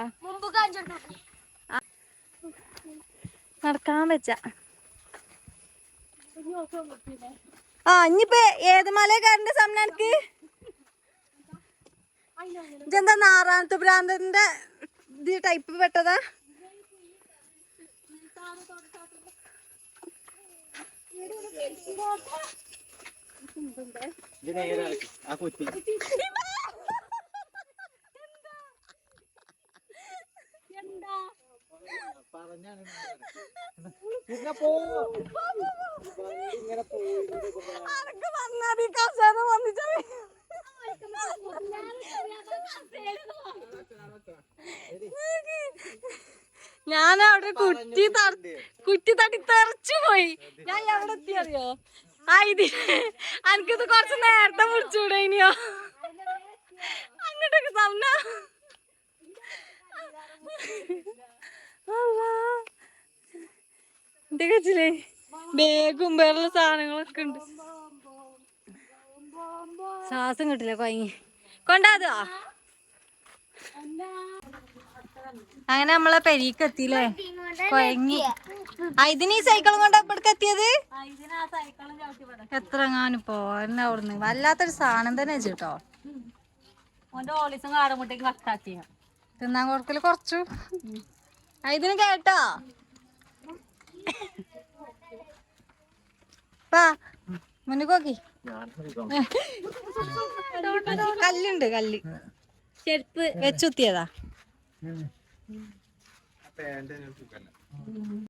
നടക്കാൻ വെച്ച ഇനിയിപ്പോ ഏത് മലയക്കാരന്റെ സംനാർക്ക് ഇതെന്താ നാറാണത്ത് ഭ്രാന്തന്റെ ഇത് ടൈപ്പ് പെട്ടതാ? ഇത് നേരെ ആക്കി. ആ കുത്തി പറഞ്ഞാണ് പിന്നെ പോ ഇങ്ങനെ പോയി ഞാൻ അവിടെ കുറ്റി തട്ടി തെറിച്ചു പോയി. ഞാൻ എവിടെ എത്തി അറിയോ? എനിക്കിത് കൊറച്ച് നേരത്തെ മുറിച്ചൂടെ ഇനിയോ? അങ്ങോട്ടൊക്കെ തന്ന എന്റെ കച്ചില്ലേ ബേഗും വേറെ സാധനങ്ങളൊക്കെ ഉണ്ട്. ശ്വാസം കിട്ടില്ല കൊയങ്ങി കൊണ്ടാതോ. അങ്ങനെ നമ്മളെ പെരീക്ക് എത്തിയില്ലേ? കൊയങ്ങി. ഇതിന് ഈ സൈക്കിളും കൊണ്ടാ ഇവിടേക്ക് എത്തിയത്? എത്ര എങ്ങാനും പോന്നെ അവിടുന്ന്. വല്ലാത്തൊരു സാധനം തന്നെ വെച്ചിട്ടോ. തിന്നാൻ കൊടുക്കല് കുറച്ചു. ഇതിന് കേട്ടോ മുന്നിക്കോക്കി കല്ലുണ്ട്. കല്ല് ചെരുപ്പ് വെച്ചുത്തിയതാ.